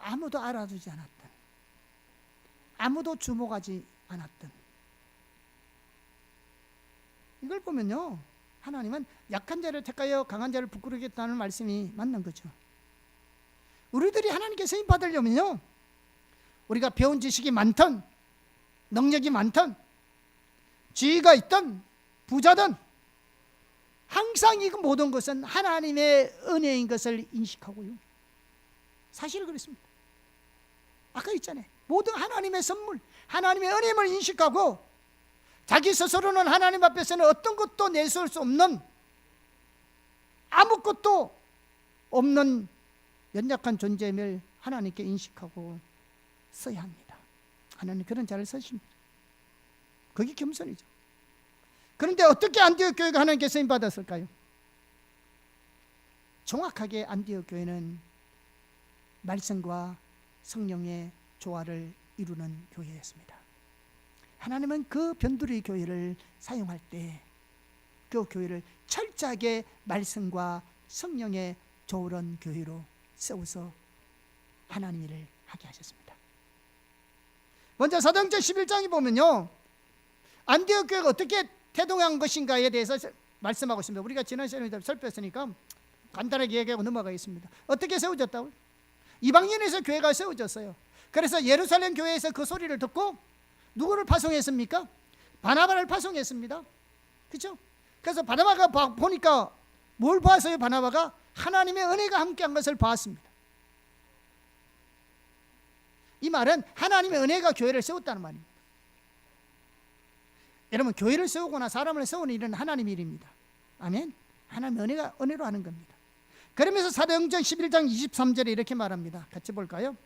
아무도 알아주지 않았던, 아무도 주목하지 않았던, 이걸 보면요, 하나님은 약한 자를 택하여 강한 자를 부끄러우겠다는 말씀이 맞는 거죠. 우리들이 하나님께 쓰임 받으려면요, 우리가 배운 지식이 많든 능력이 많든 지위가 있든 부자든 항상 이 모든 것은 하나님의 은혜인 것을 인식하고요. 사실 그렇습니다. 아까 있잖아요. 모든 하나님의 선물, 하나님의 은혜임을 인식하고 자기 스스로는 하나님 앞에서는 어떤 것도 내세울 수 없는, 아무것도 없는 연약한 존재임을 하나님께 인식하고 써야 합니다. 하나님 그런 자를 쓰십니다. 그게 겸손이죠. 그런데 어떻게 안디옥 교회가 하나님께 쓰임 받았을까요? 정확하게 안디옥 교회는 말씀과 성령의 조화를 이루는 교회였습니다. 하나님은 그 변두리 교회를 사용할 때 그 교회를 철저하게 말씀과 성령의 조화로운 교회로 세워서 하나님 일을 하게 하셨습니다. 먼저 사도행전 11장에 보면요, 안디옥 교회가 어떻게 태동한 것인가에 대해서 말씀하고 있습니다. 우리가 지난 시간에 살폈으니까 간단하게 얘기하고 넘어가겠습니다. 어떻게 세워졌다고요? 이방인에서 교회가 세워졌어요. 그래서 예루살렘 교회에서 그 소리를 듣고 누구를 파송했습니까? 바나바를 파송했습니다. 그렇죠? 그래서 바나바가 보니까 뭘 봤어요? 바나바가 하나님의 은혜가 함께한 것을 봤습니다. 이 말은 하나님의 은혜가 교회를 세웠다는 말입니다. 여러분, 교회를 세우거나 사람을 세우는 일은 하나님의 일입니다. 아멘. 하나님의 은혜로 하는 겁니다. 그러면서 사도행전 11장 23절에 이렇게 말합니다. 같이 볼까요?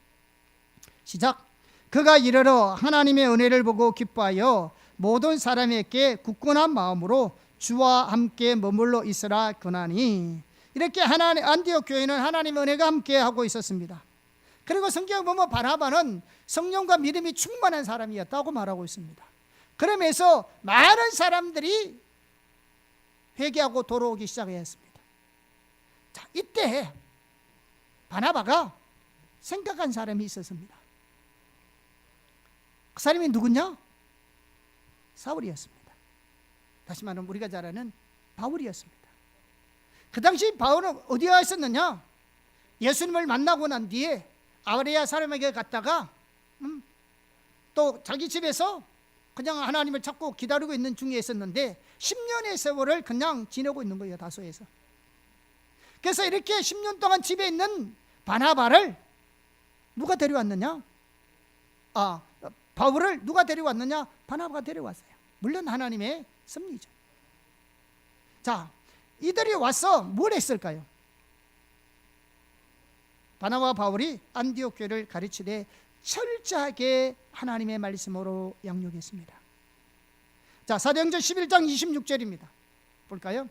시작. 그가 이르러 하나님의 은혜를 보고 기뻐하여 모든 사람에게 굳건한 마음으로 주와 함께 머물러 있으라 권하니. 이렇게 안디옥 교회는 하나님의 은혜가 함께 하고 있었습니다. 그리고 성경에 보면 바나바는 성령과 믿음이 충만한 사람이었다고 말하고 있습니다. 그러면서 많은 사람들이 회개하고 돌아오기 시작했습니다. 자, 이때 바나바가 생각한 사람이 있었습니다. 그 사람이 누구냐? 사울이었습니다. 다시 말하면 우리가 잘 아는 바울이었습니다. 그 당시 바울은 어디에 있었느냐? 예수님을 만나고 난 뒤에 아레아 사람에게 갔다가 또 자기 집에서 그냥 하나님을 찾고 기다리고 있는 중에 있었는데 10년의 세월을 그냥 지내고 있는 거예요, 다소에서. 그래서 이렇게 10년 동안 집에 있는 바나바를 누가 데려왔느냐? 바울을 누가 데려왔느냐? 바나바가 데려왔어요. 물론 하나님의 섭리죠. 자, 이들이 와서 뭘 했을까요? 바나바와 바울이 안디옥 교회를 가르치되 철저하게 하나님의 말씀으로 양육했습니다. 자, 사도행전 11장 26절입니다. 볼까요?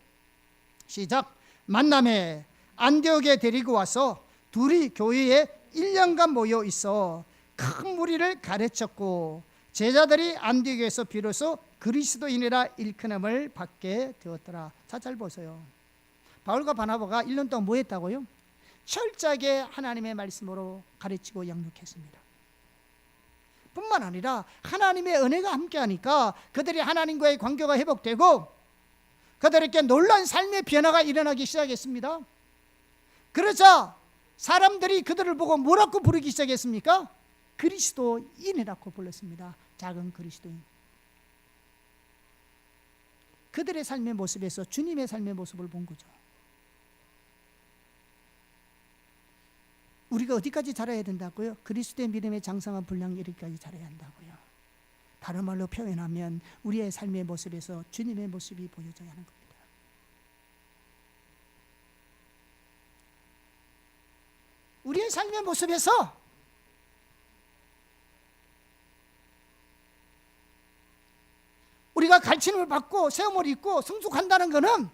시작. 만남에 안디옥에 데리고 와서 둘이 교회에 1년간 모여 있어 큰 무리를 가르쳤고 제자들이 안디옥에서 비로소 그리스도인이라 일컬음을 받게 되었더라. 자, 잘 보세요. 바울과 바나바가 1년 동안 뭐 했다고요? 철저하게 하나님의 말씀으로 가르치고 양육했습니다. 뿐만 아니라 하나님의 은혜가 함께하니까 그들이 하나님과의 관계가 회복되고 그들에게 놀라운 삶의 변화가 일어나기 시작했습니다. 그러자 사람들이 그들을 보고 뭐라고 부르기 시작했습니까? 그리스도인이라고 불렀습니다. 작은 그리스도인. 그들의 삶의 모습에서 주님의 삶의 모습을 본 거죠. 우리가 어디까지 자라야 된다고요? 그리스도의 믿음의 장성한 분량 이르기까지 자라야 한다고요. 다른 말로 표현하면 우리의 삶의 모습에서 주님의 모습이 보여져야 하는 겁니다. 우리의 삶의 모습에서 우리가 가르침을 받고 세움을 입고 성숙한다는 것은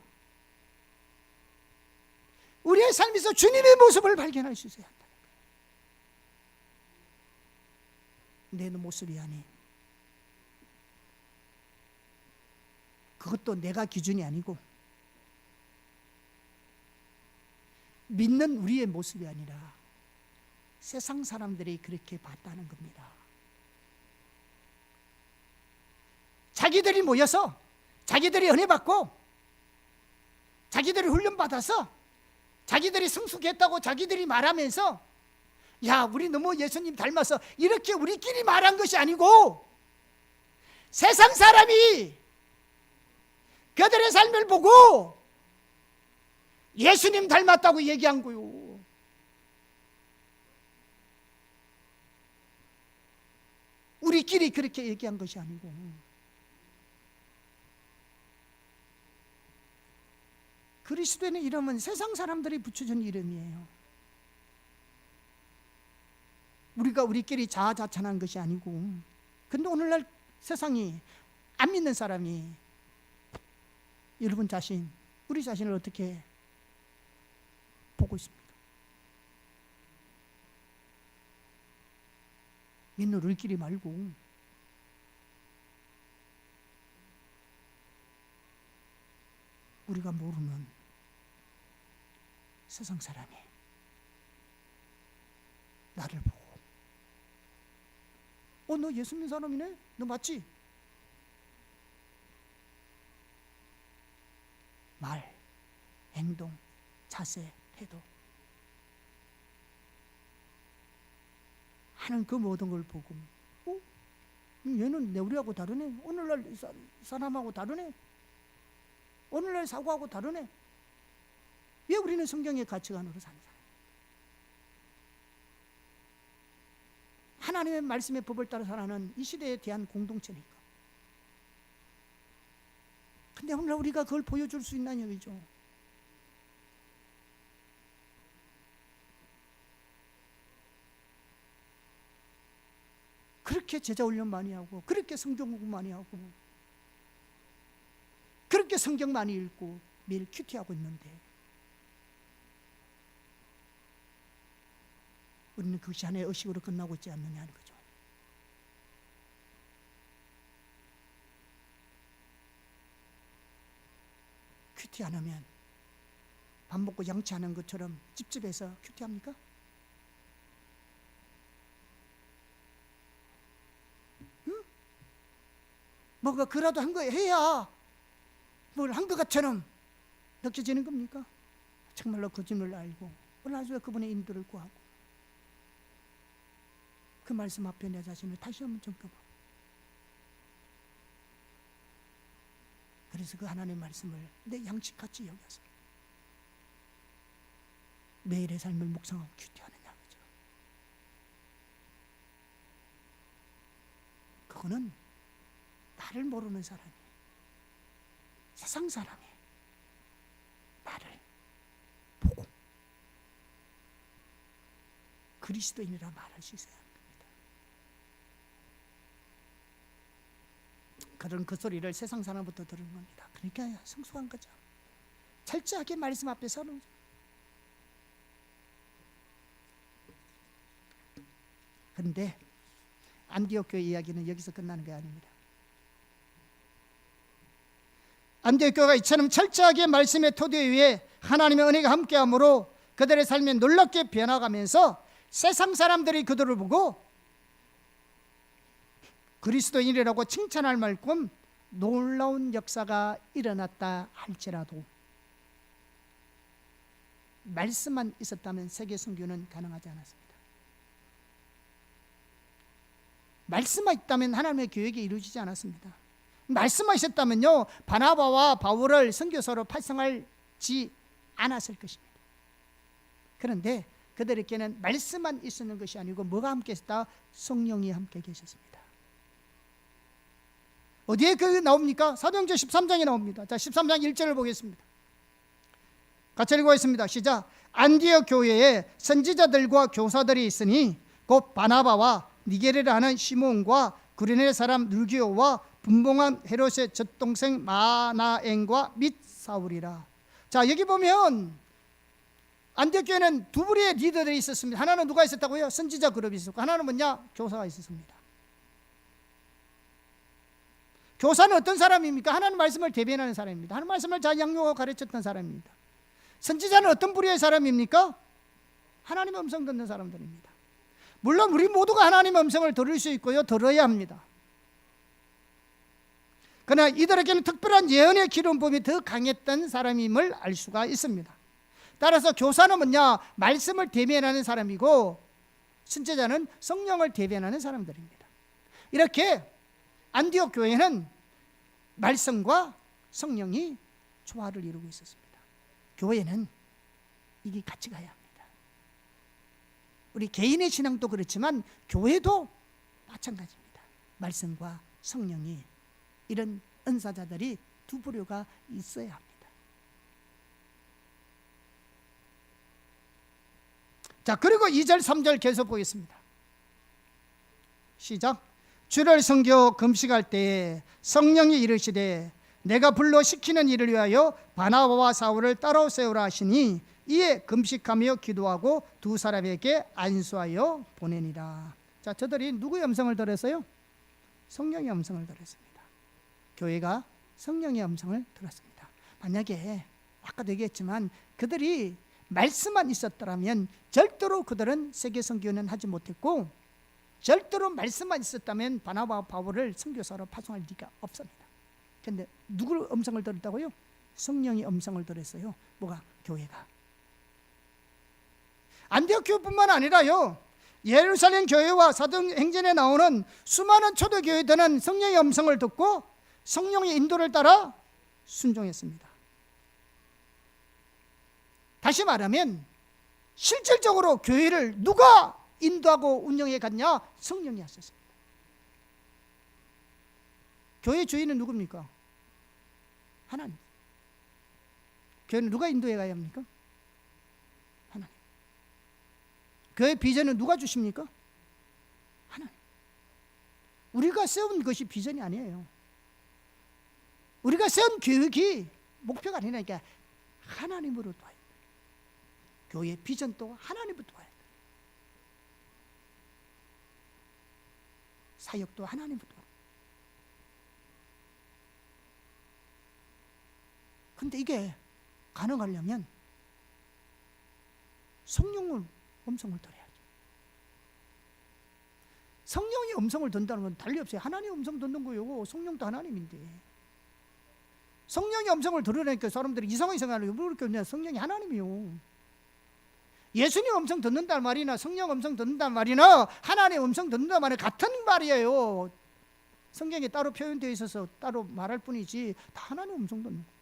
우리의 삶에서 주님의 모습을 발견할 수 있어야 한다. 내 모습이 아닌, 그것도 내가 기준이 아니고 믿는 우리의 모습이 아니라 세상 사람들이 그렇게 봤다는 겁니다. 자기들이 모여서 자기들이 은혜 받고 자기들이 훈련받아서 자기들이 성숙했다고 자기들이 말하면서 야, 우리 너무 예수님 닮아서 이렇게 우리끼리 말한 것이 아니고 세상 사람이 그들의 삶을 보고 예수님 닮았다고 얘기한 거요. 우리끼리 그렇게 얘기한 것이 아니고 그리스도의 이름은 세상 사람들이 붙여준 이름이에요. 우리가 우리끼리 자아자찬한 것이 아니고. 근데 오늘날 세상이 안 믿는 사람이 여러분 자신, 우리 자신을 어떻게 보고 있습니까? 맨날 우리끼리 말고 우리가 모르는 세상 사람이 나를 보고 너 예수 믿는 사람이네? 너 맞지? 말, 행동, 자세, 태도 하는 그 모든 걸 보고 얘는 우리하고 다르네. 오늘날 사람하고 다르네. 오늘날 사고하고 다르네. 왜 우리는 성경의 가치관으로 사는 사람? 하나님의 말씀의 법을 따라 살아가는 이 시대에 대한 공동체니까. 근데 오늘날 우리가 그걸 보여줄 수 있나요? 얘기죠. 그렇게 제자 훈련 많이 하고, 그렇게 성경 공부 많이 하고, 그렇게 성경 많이 읽고 매일 큐티하고 있는데 우리는 그것이 하나의 의식으로 끝나고 있지 않느냐는 거죠. 큐티 안 하면 밥 먹고 양치하는 것처럼 찝찝해서 큐티합니까? 응? 뭔가 그라도 한 거 해야 뭘 한 것 것처럼 느껴지는 겁니까? 정말로 거짓을 알고 올라서 그분의 인도를 구하고 그 말씀 앞에 내 자신을 다시 한번 점검하고, 그래서 그 하나님의 말씀을 내 양식같이 여겨서 매일의 삶을 묵상하고 큐티하느냐 그죠? 그거는 나를 모르는 사람이, 세상 사람이 나를 보고 그리스도인이라 말할 수 있어야 합니다. 그런 그 소리를 세상 사람부터 들은 겁니다. 그러니까 성숙한 거죠. 철저하게 말씀 앞에 서는 거죠. 그런데 안디옥 교회 이야기는 여기서 끝나는 게 아닙니다. 안디옥 교회가 이처럼 철저하게 말씀의 토대 위에 하나님의 은혜가 함께함으로 그들의 삶이 놀랍게 변화가면서 세상 사람들이 그들을 보고 그리스도인이라고 칭찬할 만큼 놀라운 역사가 일어났다 할지라도 말씀만 있었다면 세계 선교는 가능하지 않았습니다. 말씀만 있다면 하나님의 계획이 이루어지지 않았습니다. 말씀만 있었다면요, 바나바와 바울을 선교사로 파송하지 않았을 것입니다. 그런데 그들에게는 말씀만 있었는 것이 아니고 뭐가 함께 있었다? 성령이 함께 계셨습니다. 어디에 그게 나옵니까? 사도행전 13장에 나옵니다. 자, 13장 1절을 보겠습니다. 같이 읽어보겠습니다. 시작. 안디옥 교회에 선지자들과 교사들이 있으니 곧 바나바와 니게르라 하는 시몬과 구레네 사람 누기오와 분봉한 헤롯의 젖동생 마나엔과 및 사울이라. 자, 여기 보면 안디옥 교회는 두 부류의 리더들이 있었습니다. 하나는 누가 있었다고요? 선지자 그룹이 있었고, 하나는 뭐냐? 교사가 있었습니다. 교사는 어떤 사람입니까? 하나님 말씀을 대변하는 사람입니다. 하나님 말씀을 잘 양육하고 가르쳤던 사람입니다. 선지자는 어떤 부류의 사람입니까? 하나님의 음성 듣는 사람들입니다. 물론 우리 모두가 하나님의 음성을 들을 수 있고요, 들어야 합니다. 그러나 이들에게는 특별한 예언의 기름 부음이 더 강했던 사람임을 알 수가 있습니다. 따라서 교사는 뭐냐? 말씀을 대변하는 사람이고, 선지자는 성령을 대변하는 사람들입니다. 이렇게 안디옥 교회는 말씀과 성령이 조화를 이루고 있었습니다. 교회는 이게 같이 가야 합니다. 우리 개인의 신앙도 그렇지만 교회도 마찬가지입니다. 말씀과 성령이, 이런 은사자들이 두 부류가 있어야 합니다. 자, 그리고 2절 3절 계속 보겠습니다. 시작. 주를 섬겨 금식할 때에 성령이 이르시되 내가 불러 시키는 일을 위하여 바나바와 사울을 따로 세우라 하시니 이에 금식하며 기도하고 두 사람에게 안수하여 보내니라. 자, 저들이 누구의 음성을 들었어요? 성령의 음성을 들었습니다. 교회가 성령의 음성을 들었습니다. 만약에 아까도 얘기했지만 그들이 말씀만 있었더라면 절대로 그들은 세계 선교는 하지 못했고, 절대로 말씀만 있었다면 바나바와 바울을 선교사로 파송할 리가 없습니다. 그런데 누구의 음성을 들었다고요? 성령의 음성을 들었어요. 뭐가? 교회가. 안디옥 교회뿐만 아니라요, 예루살렘 교회와 사도행전에 나오는 수많은 초대교회들은 성령의 음성을 듣고 성령의 인도를 따라 순종했습니다. 다시 말하면 실질적으로 교회를 누가 인도하고 운영해 갔냐? 성령이 하셨습니다. 교회 주인은 누굽니까? 하나님. 교회는 누가 인도해 가야 합니까? 하나님. 교회 비전은 누가 주십니까? 하나님. 우리가 세운 것이 비전이 아니에요. 우리가 세운 계획이 목표가 아니라니까 하나님으로 도와야 돼요. 교회 비전도 하나님으로 도와야 돼요. 사역도 하나님으로 도와야 돼요. 근데 이게 가능하려면 성령의 음성을 들어야죠. 성령이 음성을 듣는다는 건 달리 없어요. 하나님의 음성 듣는 거예요. 성령도 하나님인데. 성령의 음성을 들으니까 사람들이 이상하게 생각하는 게 왜 그렇게 성령이 하나님이요. 예수님 음성 듣는다는 말이나 성령 음성 듣는다는 말이나 하나님의 음성 듣는다는 말이 같은 말이에요. 성경에 따로 표현되어 있어서 따로 말할 뿐이지 다 하나님의 음성 듣는 거예요.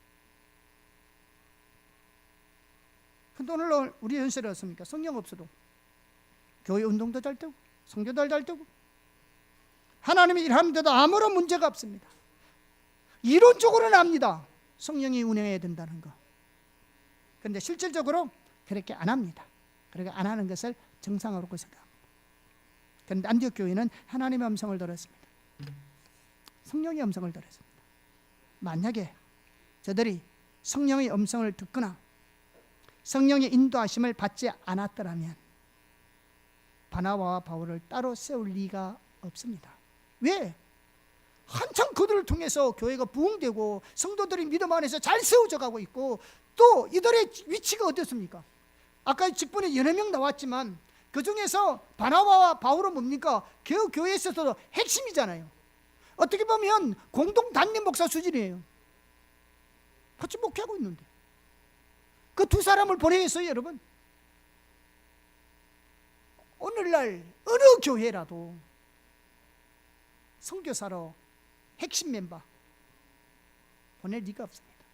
근데 오늘 우리 현실이 어떻습니까? 성령 없어도 교회 운동도 잘 되고 선교도 잘 되고 하나님이 일하는데도 아무런 문제가 없습니다. 이론적으로는 압니다. 성령이 운행해야 된다는 거. 그런데 실질적으로 그렇게 안 합니다. 그렇게 안 하는 것을 정상으로 생각합니다. 그런데 안디옥 교회는 하나님의 음성을 들었습니다. 성령의 음성을 들었습니다. 만약에 저들이 성령의 음성을 듣거나 성령의 인도하심을 받지 않았더라면 바나바와 바울을 따로 세울 리가 없습니다. 왜? 한참 그들을 통해서 교회가 부흥되고 성도들이 믿음 안에서 잘 세워져 가고 있고, 또 이들의 위치가 어떻습니까? 아까 직분에 여러 명 나왔지만 그 중에서 바나바와 바울은 뭡니까? 그 교회에 있어서도 핵심이잖아요. 어떻게 보면 공동 단임 목사 수준이에요. 같이 목회하고 있는데 그 두 사람을 보내겠어요, 여러분? 오늘날 어느 교회라도 선교사로 핵심 멤버 보낼 리가 없습니다.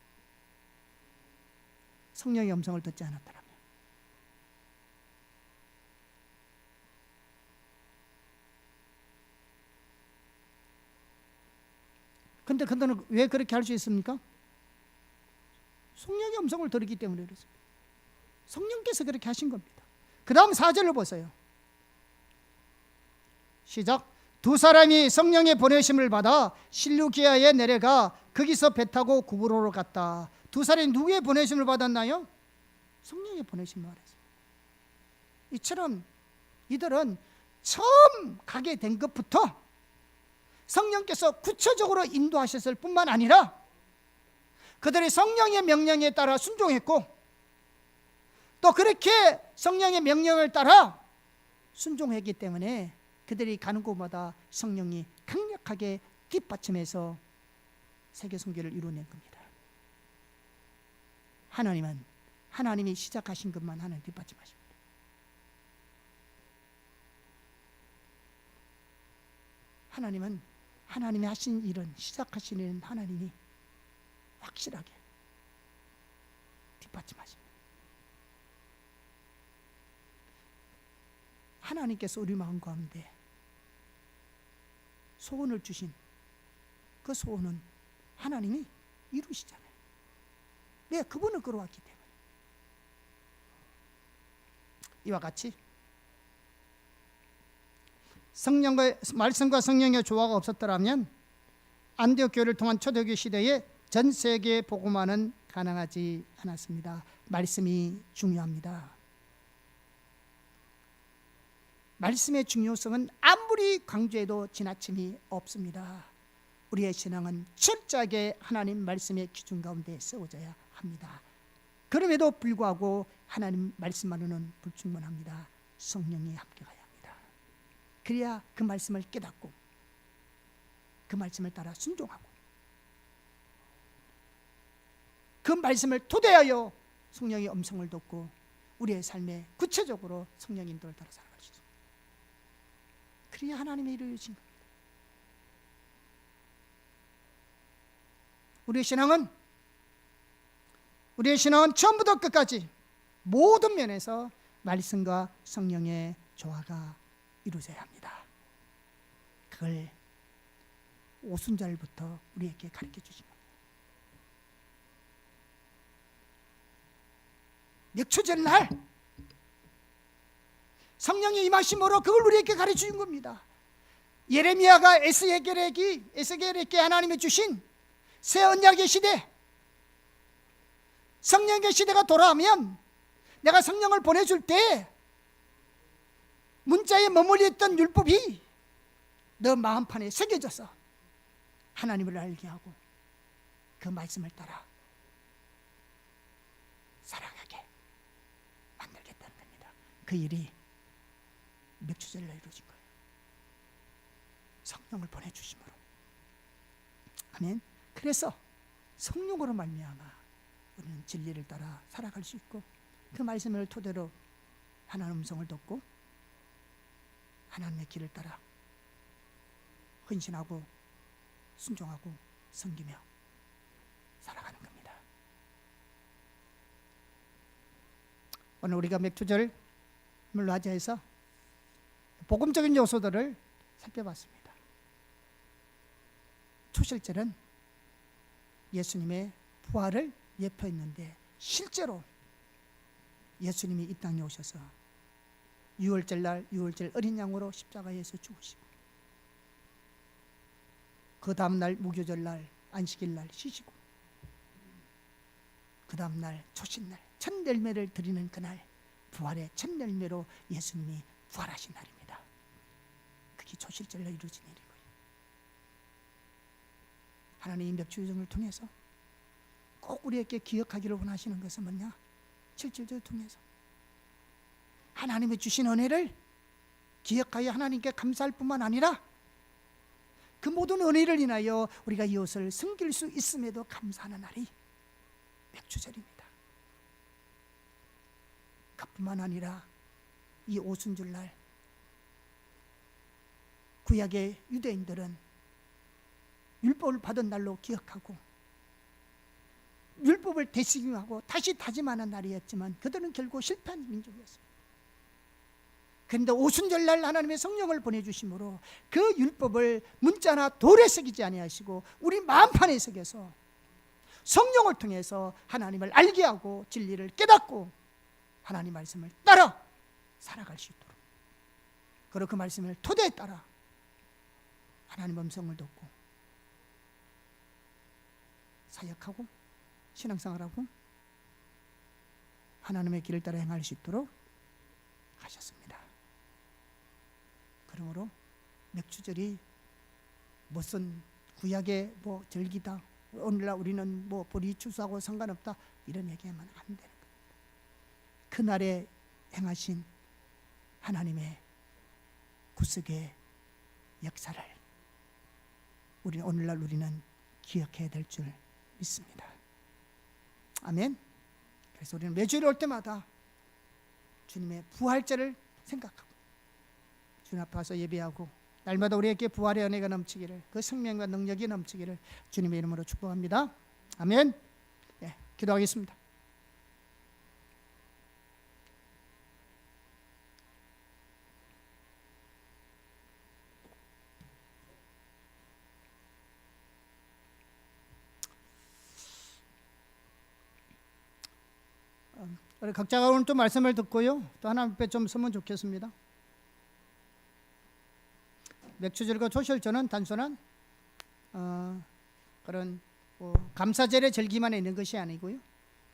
성령의 음성을 듣지 않았더라면. 근데 그들은 왜 그렇게 할 수 있습니까? 성령의 음성을 들었기 때문에 그렇습니다. 성령께서 그렇게 하신 겁니다. 그 다음 4절을 보세요. 시작. 두 사람이 성령의 보내심을 받아 실루기아에 내려가 거기서 배 타고 구브로로 갔다. 두 사람이 누구의 보내심을 받았나요? 성령의 보내심을 받았습니다. 이처럼 이들은 처음 가게 된 것부터 성령께서 구체적으로 인도하셨을 뿐만 아니라 그들이 성령의 명령에 따라 순종했고, 또 그렇게 성령의 명령을 따라 순종했기 때문에 그들이 가는 곳마다 성령이 강력하게 뒷받침해서 세계 선교를 이루어낸 겁니다. 하나님은 하나님이 시작하신 것만 하나님 뒷받침하십니다. 하나님은 하나님이 하신 일은, 시작하신 일은 하나님이 확실하게 뒷받침하십니다. 하나님께서 우리 마음 가운데 소원을 주신 그 소원은 하나님이 이루시잖아요. 왜? 그분을 끌어왔기 때문에. 이와 같이 성령과 말씀과 성령의 조화가 없었더라면 안디옥 교회를 통한 초대교회 시대에 전 세계에 복음화는 가능하지 않았습니다. 말씀이 중요합니다. 말씀의 중요성은 아무리 강조해도 지나침이 없습니다. 우리의 신앙은 철저하게 하나님 말씀의 기준 가운데 세워져야 합니다. 그럼에도 불구하고 하나님 말씀만으로는 불충분합니다. 성령이 함께 가야 합니다. 그래야 그 말씀을 깨닫고 그 말씀을 따라 순종하고 그 말씀을 토대하여 성령의 음성을 듣고 우리의 삶에 구체적으로 성령의 인도를 따라 살아갈 수 있습니다. 그래야 하나님의 일을 이루신 겁니다. 우리의 신앙은 처음부터 끝까지 모든 면에서 말씀과 성령의 조화가 이루어져야 합니다. 그걸 오순절부터 우리에게 가르쳐 주신 겁니다. 맥추절 날 성령이 임하심으로 그걸 우리에게 가르쳐 준 겁니다. 예레미야가 에스겔에게 하나님이 주신 새 언약의 시대, 성령의 시대가 돌아오면 내가 성령을 보내줄 때 문자에 머물러 있던 율법이 너 마음판에 새겨져서 하나님을 알게 하고 그 말씀을 따라 살아가게 만들겠다는 겁니다. 그 일이 맥추절로 이루어진 거예요. 성령을 보내주심으로. 아멘. 그래서 성령으로 말미암아 우리는 진리를 따라 살아갈 수 있고 그 말씀을 토대로 하나님의 음성을 듣고 하나님의 길을 따라 헌신하고 순종하고 섬기며 살아가는 겁니다. 오늘 우리가 맥추절을 맞이해서 복음적인 요소들을 살펴봤습니다. 초실절은 예수님의 부활을 예표했는데 실제로 예수님이 이 땅에 오셔서 유월절 어린 양으로 십자가에서 죽으시고 그 다음날 무교절날 안식일날 쉬시고 그 다음날 초신날 첫 열매를 드리는 그날 부활의 첫 열매로 예수님이 부활하신 날입니다. 그게 초실절로 이루어진 일이고요. 하나님의 맥추절을 통해서 꼭 우리에게 기억하기를 원하시는 것은 뭐냐? 7절을 통해서 하나님이 주신 은혜를 기억하여 하나님께 감사할 뿐만 아니라 그 모든 은혜를 인하여 우리가 이웃을 섬길 수 있음에도 감사하는 날이 맥추절입니다. 그뿐만 아니라 이 오순절날 구약의 유대인들은 율법을 받은 날로 기억하고 율법을 되새김하고 다시 다짐하는 날이었지만 그들은 결국 실패한 민족이었습니다. 그런데 오순절날 하나님의 성령을 보내주심으로 그 율법을 문자나 돌에 새기지 아니하시고 우리 마음판에 새겨서 성령을 통해서 하나님을 알게 하고 진리를 깨닫고 하나님 말씀을 따라 살아갈 수 있도록 그리고 그 말씀을 토대에 따라 하나님 음성을 듣고 사역하고 신앙생활하고 하나님의 길을 따라 행할 수 있도록 하셨습니다. 그러므로 맥추절이 무슨 구약의 절기다, 오늘날 우리는 보리 추수하고 상관없다 이런 얘기하면 안 되는 겁니다. 그날에 행하신 하나님의 구속의 역사를 오늘날 우리는 기억해야 될 줄 믿습니다. 아멘. 그래서 우리는 매주일 올 때마다 주님의 부활절을 생각하고 주님 앞에 와서 예배하고 날마다 우리에게 부활의 은혜가 넘치기를 그 생명과 능력이 넘치기를 주님의 이름으로 축복합니다. 아멘. 네, 기도하겠습니다. 우리 각자가 오늘 좀 말씀을 듣고요 또 하나님 앞에 좀 서면 좋겠습니다. 맥추절과 초실절은 단순한 그런 감사절의 절기만 있는 것이 아니고요.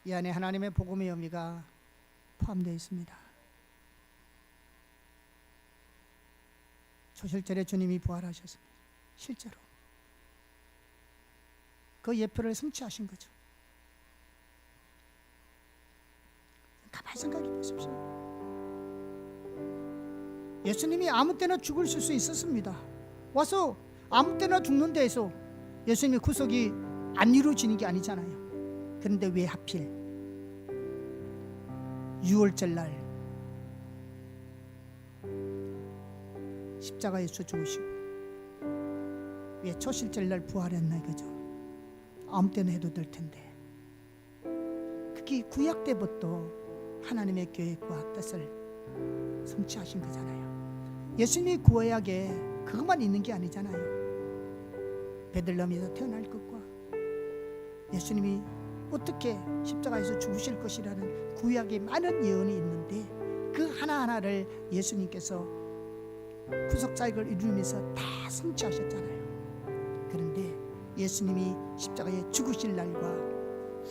이 안에 하나님의 복음의 의미가 포함되어 있습니다. 초실절에 주님이 부활하셨습니다. 실제로 그 예표를 성취하신 거죠. 가만히 생각해 보십시오. 예수님이 아무 때나 죽으실 수 있었습니다. 와서 아무 때나 죽는 데에서 예수님의 구속이 안 이루어지는 게 아니잖아요. 그런데 왜 하필 6월절 날 십자가에서 죽으시고 왜 초실절 날 부활했나 이거죠. 아무 때나 해도 될 텐데. 그게 구약 때부터 하나님의 계획과 뜻을 성취하신 거잖아요. 예수님이 구약에 그것만 있는 게 아니잖아요. 베들레헴에서 태어날 것과 예수님이 어떻게 십자가에서 죽으실 것이라는 구약에 많은 예언이 있는데 그 하나하나를 예수님께서 구속사역을 이루면서 다 성취하셨잖아요. 그런데 예수님이 십자가에 죽으실 날과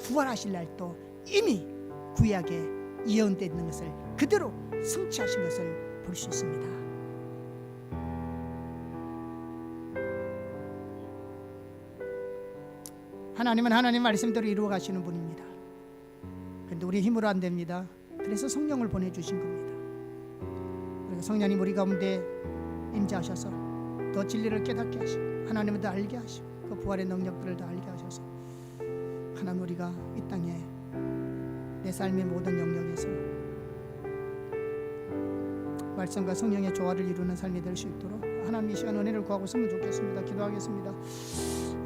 부활하실 날도 이미 구약에 예언되어 있는 것을 그대로 성취하신 것을 볼 수 있습니다. 하나님은 하나님 말씀대로 이루어 가시는 분입니다. 그런데 우리 힘으로 안 됩니다. 그래서 성령을 보내주신 겁니다. 그리고 성령님 우리 가운데 임재하셔서 더 진리를 깨닫게 하시고 하나님을 더 알게 하시고 그 부활의 능력들을 더 알게 하셔서 하나님 우리가 이 땅에 내 삶의 모든 영역에서 말씀과 성령의 조화를 이루는 삶이 될 수 있도록 하나님 이 시간 은혜를 구하고 있으면 좋겠습니다. 기도하겠습니다.